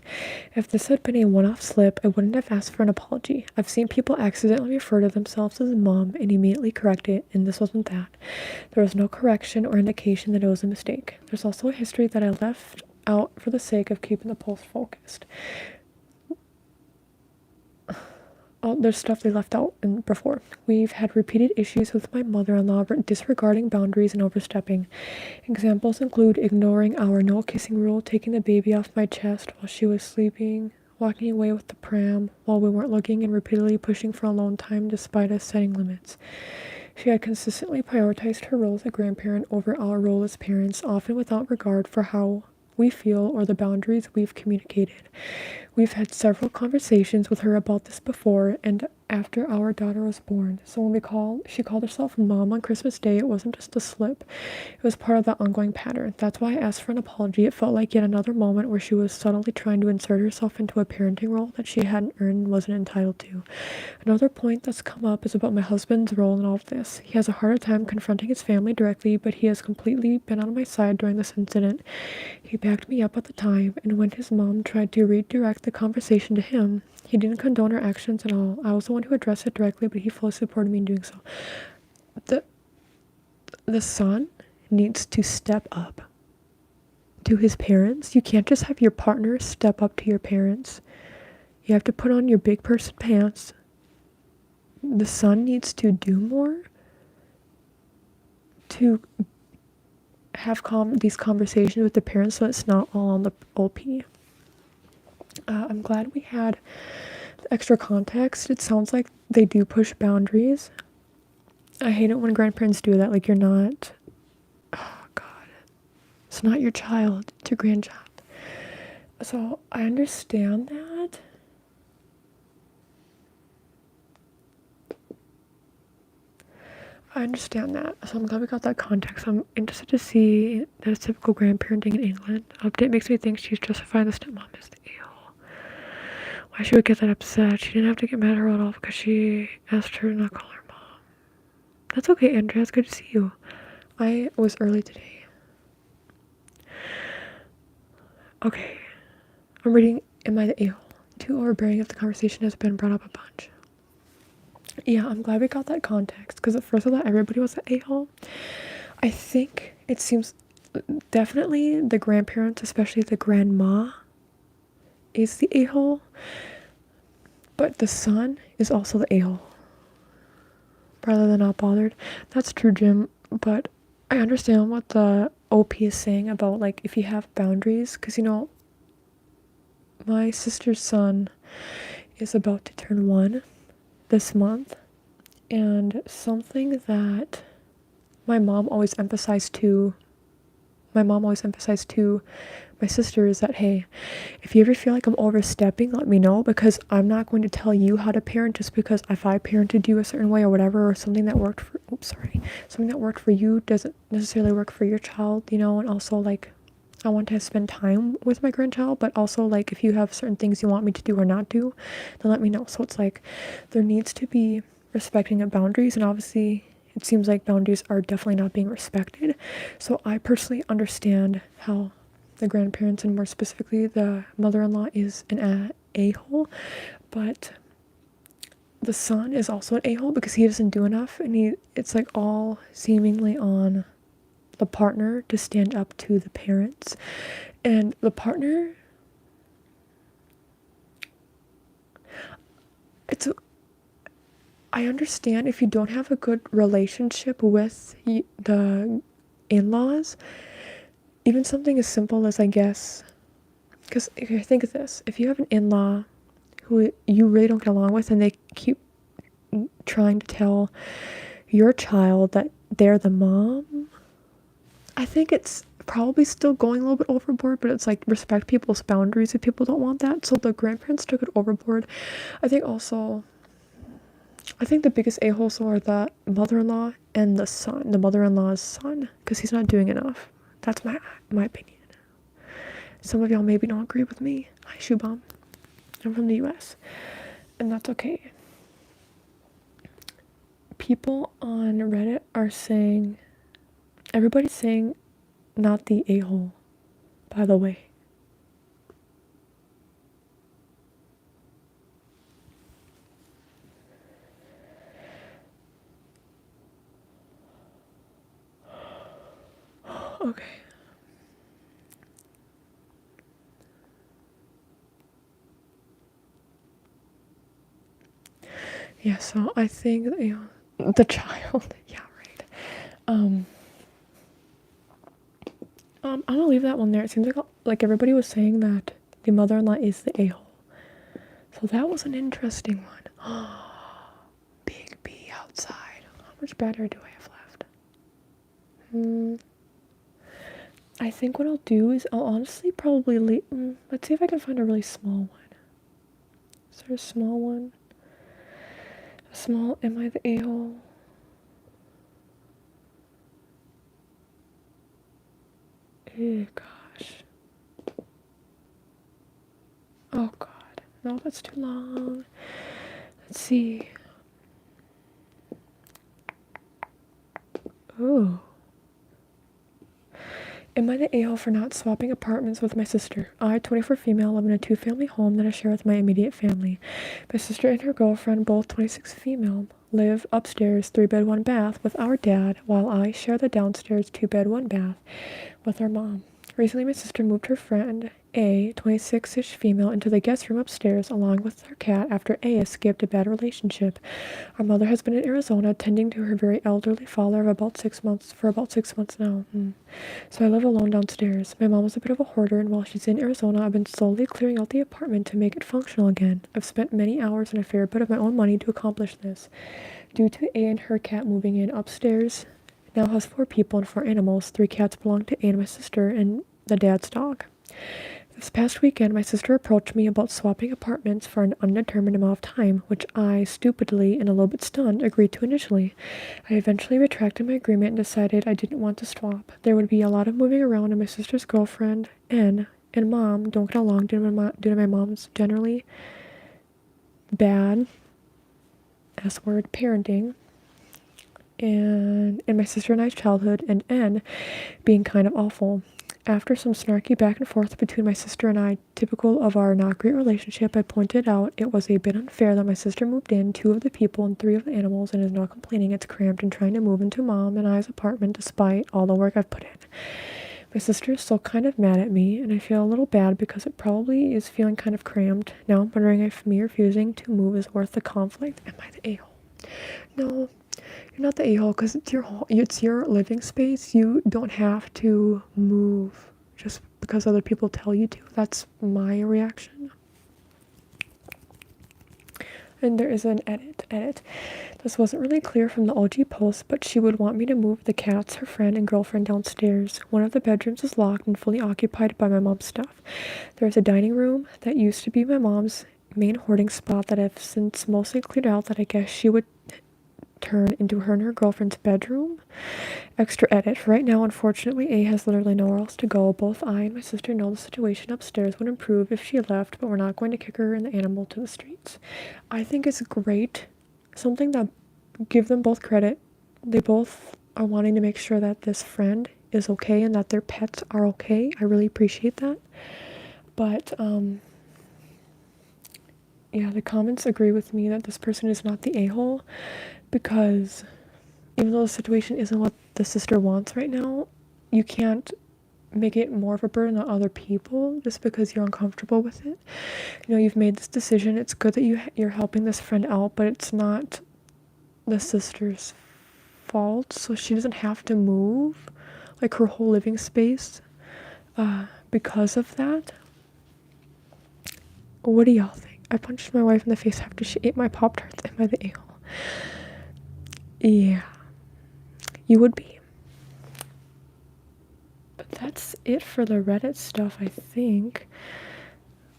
If this had been a one-off slip, I wouldn't have asked for an apology. I've seen people accidentally refer to themselves as Mom and immediately correct it, and this wasn't that. There was no correction or indication that it was a mistake. There's also a history that I left out for the sake of keeping the post focused. There's stuff they left out before. We've had repeated issues with my mother-in-law disregarding boundaries and overstepping. Examples include ignoring our no kissing rule, taking the baby off my chest while she was sleeping, walking away with the pram while we weren't looking, and repeatedly pushing for alone time despite us setting limits. She had consistently prioritized her role as a grandparent over our role as parents, often without regard for how we feel or the boundaries we've communicated. We've had several conversations with her about this before and after our daughter was born. So when she called herself mom on Christmas Day, it wasn't just a slip. It was part of that ongoing pattern. That's why I asked for an apology. It felt like yet another moment where she was subtly trying to insert herself into a parenting role that she hadn't earned and wasn't entitled to. Another point that's come up is about my husband's role in all of this. He has a harder time confronting his family directly, but he has completely been on my side during this incident. He backed me up at the time, and when his mom tried to redirect the conversation to him, he didn't condone her actions at all. I was the one who addressed it directly, but he fully supported me in doing so. The son needs to step up to his parents. You can't just have your partner step up to your parents. You have to put on your big person pants. The son needs to do more to have these conversations with the parents so it's not all on the OP. I'm glad we had extra context. It sounds like they do push boundaries. I hate it when grandparents do that. Like, you're not, oh God, it's not your child, it's your grandchild. So I understand that. So I'm glad we got that context. I'm interested to see that it's typical grandparenting in England. Update makes me think she's justifying the stepmom as the a-hole. Why she would get that upset? She didn't have to get mad at her at all because she asked her to not call her mom. That's okay, Andrea. It's good to see you. I was early today. Okay. I'm reading Am I the A-hole? Too overbearing if the conversation has been brought up a bunch. Yeah, I'm glad we got that context because at first I thought everybody was an a-hole. I think it seems definitely the grandparents, especially the grandma, is the a-hole, but the son is also the a-hole. Rather than not bothered. That's true, Jim, but I understand what the OP is saying about, like, if you have boundaries, because, you know, my sister's son is about to turn 1 this month, and something that my mom always emphasized to my sister is that, hey, if you ever feel like I'm overstepping, let me know, because I'm not going to tell you how to parent just because if I parented you a certain way or whatever, or something that worked for you doesn't necessarily work for your child, you know. And also, like, I want to spend time with my grandchild, but also, like, if you have certain things you want me to do or not do, then let me know. So it's like there needs to be respecting of boundaries, and obviously it seems like boundaries are definitely not being respected. So I personally understand how the grandparents, and more specifically the mother-in-law, is an a-hole, but the son is also an a-hole because he doesn't do enough, and it's like all seemingly on the partner to stand up to the parents. And the partner, I understand if you don't have a good relationship with the in-laws, even something as simple as, I guess, because think of this, if you have an in-law who you really don't get along with and they keep trying to tell your child that they're the mom, I think it's probably still going a little bit overboard, but it's like, respect people's boundaries if people don't want that. So the grandparents took it overboard. I think the biggest a-holes are the mother-in-law and the son, the mother-in-law's son, because he's not doing enough. That's my opinion. Some of y'all maybe don't agree with me. Hi, Shubham. I'm from the US, and that's okay. People on Reddit are saying, everybody's saying not the a-hole, by the way. Okay. Yeah, so I think that, the child, yeah, right. I'm gonna leave that one there. It seems like everybody was saying that the mother-in-law is the a-hole. So that was an interesting one. Big B outside. How much battery do I have left? I think what I'll do is I'll honestly probably leave. Let's see if I can find a really small one. Is there a small one? A small, am I the a-hole? Gosh. Oh god. No, that's too long. Let's see. Oh. Am I the a-hole for not swapping apartments with my sister? I, 24 female, live in a 2-family home that I share with my immediate family. My sister and her girlfriend, both 26 female, live upstairs 3-bed 1-bath with our dad, while I share the downstairs 2-bed 1-bath with our mom. Recently, my sister moved her friend, A, 26-ish female, into the guest room upstairs along with her cat after A escaped a bad relationship. Our mother has been in Arizona tending to her very elderly father of about 6 months now. So I live alone downstairs. My mom is a bit of a hoarder, and while she's in Arizona, I've been slowly clearing out the apartment to make it functional again. I've spent many hours and a fair bit of my own money to accomplish this. Due to A and her cat moving in upstairs, now has 4 people and 4 animals. 3 cats belong to A and my sister and the dad's dog. This past weekend, my sister approached me about swapping apartments for an undetermined amount of time, which I, stupidly and a little bit stunned, agreed to initially. I eventually retracted my agreement and decided I didn't want to swap. There would be a lot of moving around, and my sister's girlfriend and mom don't get along due to my mom's generally bad S-word parenting, and my sister and I's childhood, and N being kind of awful. After some snarky back and forth between my sister and I, typical of our not great relationship, I pointed out it was a bit unfair that my sister moved in 2 of the people and 3 of the animals and is now complaining it's cramped and trying to move into mom and I's apartment despite all the work I've put in. My sister is still kind of mad at me, and I feel a little bad because it probably is feeling kind of cramped. Now I'm wondering if me refusing to move is worth the conflict. Am I the a-hole? No, you're not the a-hole, because it's your living space. You don't have to move just because other people tell you to. That's my reaction. And there is an edit. This wasn't really clear from the OG post, but she would want me to move the cats, her friend, and girlfriend downstairs. One of the bedrooms is locked and fully occupied by my mom's stuff. There is a dining room that used to be my mom's main hoarding spot that I've since mostly cleared out that I guess she would turn into her and her girlfriend's bedroom. Extra edit. Right now, unfortunately, A has literally nowhere else to go. Both I and my sister know the situation upstairs would improve if she left, but we're not going to kick her and the animal to the streets. I think it's great. Something that, give them both credit. They both are wanting to make sure that this friend is okay and that their pets are okay. I really appreciate that. But, yeah, the comments agree with me that this person is not the a-hole, because even though the situation isn't what the sister wants right now, you can't make it more of a burden on other people just because you're uncomfortable with it. You know, you've made this decision. It's good that you're helping this friend out, but it's not the sister's fault, so she doesn't have to move like her whole living space because of that. What do y'all think? I punched my wife in the face after she ate my Pop-Tarts. Am I the a-hole? Yeah, you would be. But that's it for the Reddit stuff, I think.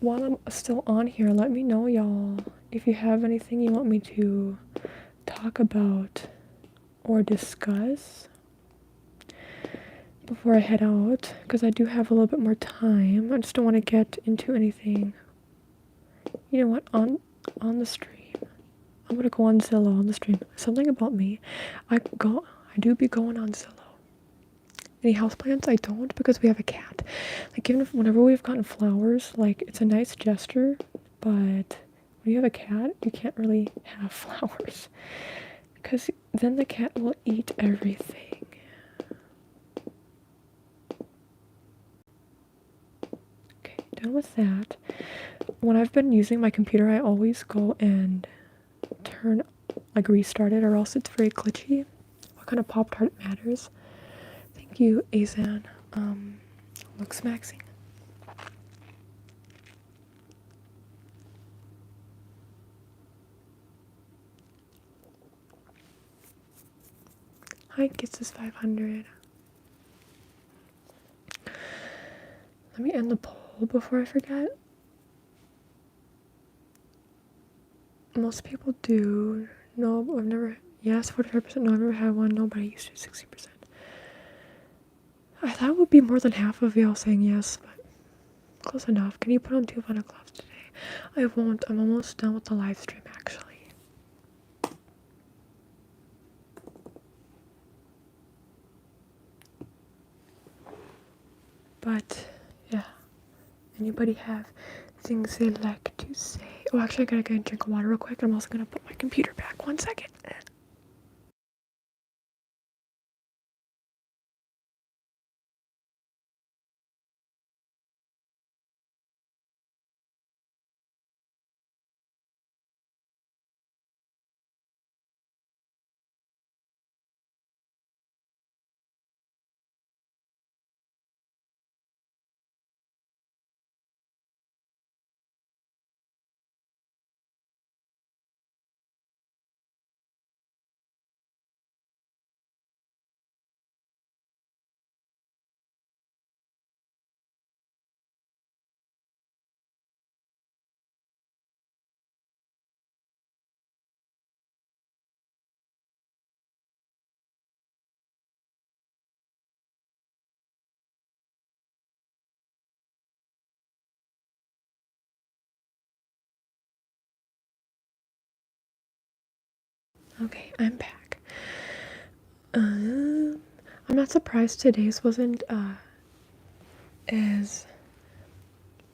While I'm still on here, let me know, y'all, if you have anything you want me to talk about or discuss before I head out, because I do have a little bit more time. I just don't want to get into anything. You know what? On the stream, I'm gonna go on Zillow on the stream. Something about me, I do be going on Zillow. Any houseplants? I don't, because we have a cat. Like, even whenever we've gotten flowers, like, it's a nice gesture, but when you have a cat, you can't really have flowers, because then the cat will eat everything. Okay, done with that. When I've been using my computer, I always go and restart it, or else it's very glitchy. What kind of Pop-Tart matters? Thank you, Azan. Looks maxing. Hi, Kisses 500. Let me end the poll before I forget. Most people do. No, I've never. Yes, 45%. No, I've never had one. No, but I used to. 60%. I thought it would be more than half of y'all saying yes, but close enough. Can you put on 2 Vanna gloves today? I won't. I'm almost done with the live stream, actually. But, yeah. Anybody have things they'd like to say? Oh, actually, I gotta go and drink water real quick. I'm also gonna put my computer back. 1 second. Okay, I'm back. I'm not surprised today's wasn't as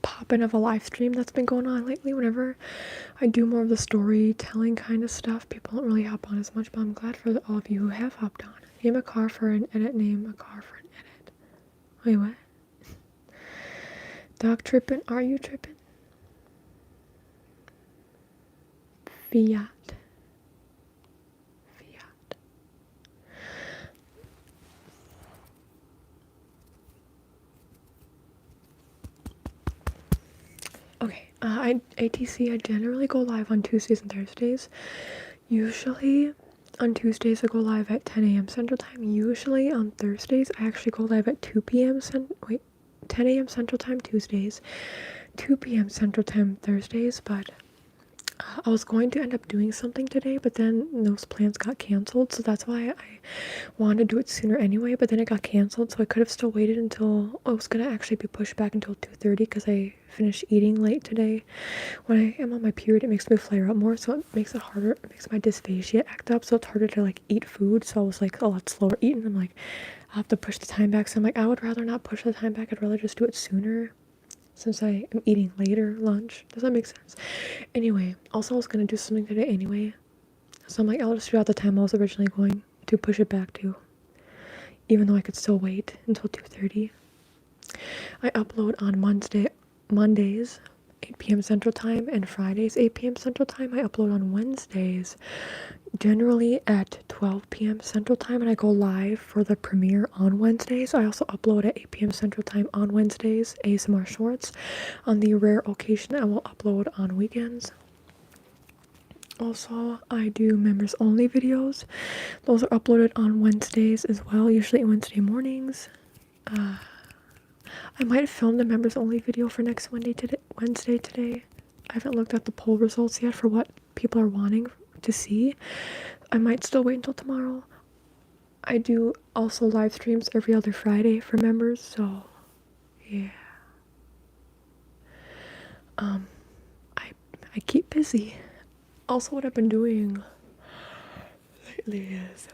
poppin' of a live stream that's been going on lately. Whenever I do more of the storytelling kind of stuff, people don't really hop on as much, but I'm glad for all of you who have hopped on. Name a car for an edit, name a car for an edit. Wait, what? Dog trippin'? Are you trippin'? Fiat. Okay, ATC, I generally go live on Tuesdays and Thursdays. Usually on Tuesdays I go live at 10 a.m. Central Time. Usually on Thursdays I actually go live at 2 p.m. 10 a.m. Central Time Tuesdays, 2 p.m. Central Time Thursdays, but I was going to end up doing something today, but then those plans got canceled, so that's why I wanted to do it sooner anyway, but then it got canceled, so I could have still waited until it was going to actually be pushed back until 2:30 because I finished eating late today. When I am on my period, it makes me flare up more, so it makes it harder. It makes my dysphagia act up, so it's harder to like eat food, so I was like a lot slower eating. I'm like, I'll have to push the time back, so I'm like, I would rather not push the time back. I'd rather just do it sooner since I am eating later lunch. Does that make sense? Anyway, also I was gonna do something today anyway, so I'm like, I'll just figure out the time I was originally going to push it back to, even though I could still wait until 2:30. I upload on Mondays 8 p.m. Central Time, and Fridays 8 p.m. Central Time. I upload on Wednesdays generally at 12 p.m. Central Time, and I go live for the premiere on Wednesdays. I also upload at 8 p.m. Central Time on Wednesdays, ASMR shorts. On the rare occasion, I will upload on weekends. Also, I do members only videos. Those are uploaded on Wednesdays as well, usually Wednesday mornings. I might film the members only video for next Wednesday today. I haven't looked at the poll results yet for what people are wanting to see. I might still wait until tomorrow. I do also live streams every other Friday for members, so yeah. I keep busy. Also, what I've been doing lately is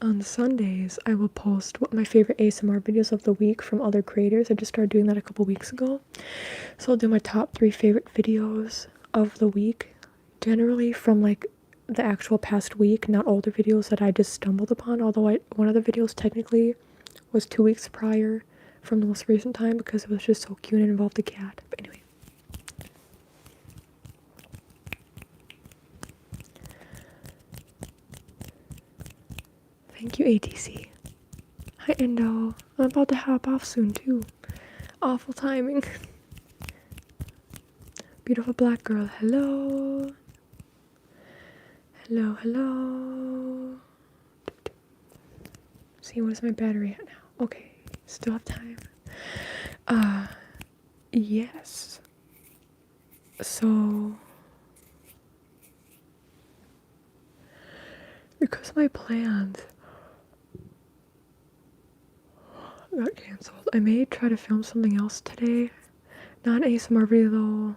on Sundays, I will post what my favorite ASMR videos of the week from other creators. I just started doing that a couple weeks ago. So I'll do my top 3 favorite videos of the week, generally from like the actual past week, not older videos that I just stumbled upon, although one of the videos technically was 2 weeks prior from the most recent time because it was just so cute and involved a cat. But anyway. Thank you, ATC. Hi, Endo. I'm about to hop off soon, too. Awful timing. Beautiful black girl. Hello. Hello, hello. See, what is my battery at now? Okay. Still have time. Yes. So, because my plans got canceled, I may try to film something else today. Not an ASMR video though.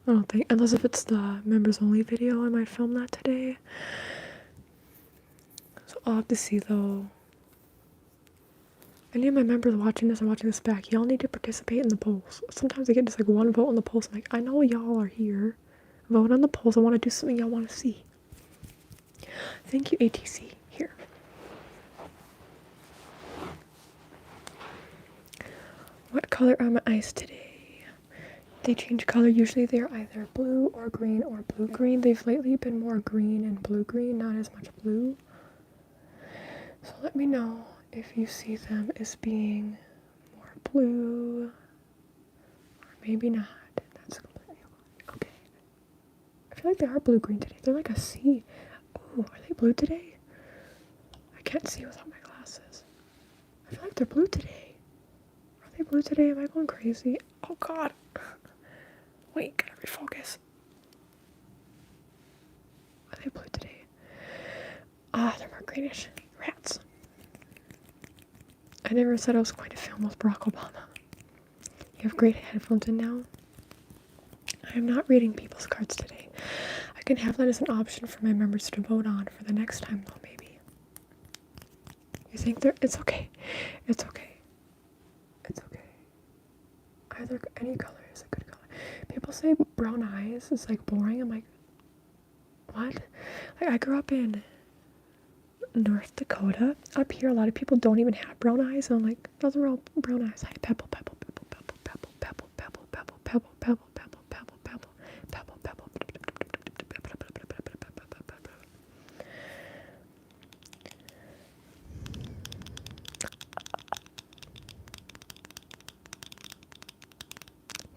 I don't think, unless if it's the members only video, I might film that today. So I'll have to see though. Any of my members watching this and watching this back, y'all need to participate in the polls. Sometimes I get just like one vote on the polls. I'm like, I know y'all are here. Vote on the polls. I want to do something y'all want to see. Thank you, ATC. Here. What color are my eyes today? They change color. Usually they're either blue or green or blue-green. They've lately been more green and blue-green, not as much blue. So let me know if you see them as being more blue or maybe not. That's completely okay. I feel like they are blue-green today. They're like a sea. Oh, are they blue today? I can't see without my glasses. I feel like they're blue today. Are they blue today? Am I going crazy? Oh god. Wait, gotta refocus. Are they blue today? Ah, they're more greenish. Rats. I never said I was going to film with Barack Obama. You have great headphones in now. I am not reading people's cards today. I can have that as an option for my members to vote on for the next time though, maybe. You think it's okay. It's okay. It's okay. Either any color is a good color. People say brown eyes is like boring. I'm like, what? Like I grew up in North Dakota. Up here a lot of people don't even have brown eyes, and I'm like, nothing wrong with brown eyes. Hi, pebble, pebble, pebble, pebble, pebble, pebble, pebble, pebble, pebble, pebble, pebble, pebble, pebble, pebble, pebble.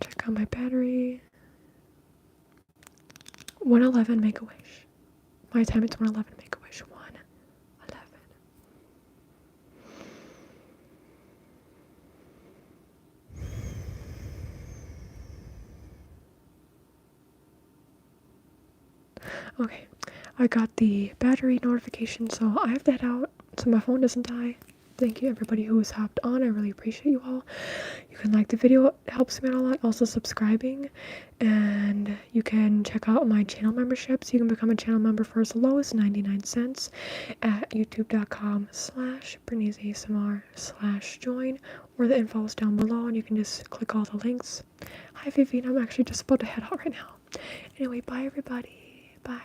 Check out my battery. 111, make a wish. My time it's 111, make a wish. 111. Okay, I got the battery notification, so I have to head out so my phone doesn't die. Thank you everybody who has hopped on. I really appreciate you all. You can like the video, it helps me out a lot. Also subscribing, and you can check out my channel memberships. You can become a channel member for as low as 99 cents at youtube.com/Brittney'sASMR/join, or the info is down below and you can just click all the links. Hi Vivian, I'm actually just about to head out right now. Anyway, bye everybody. Bye.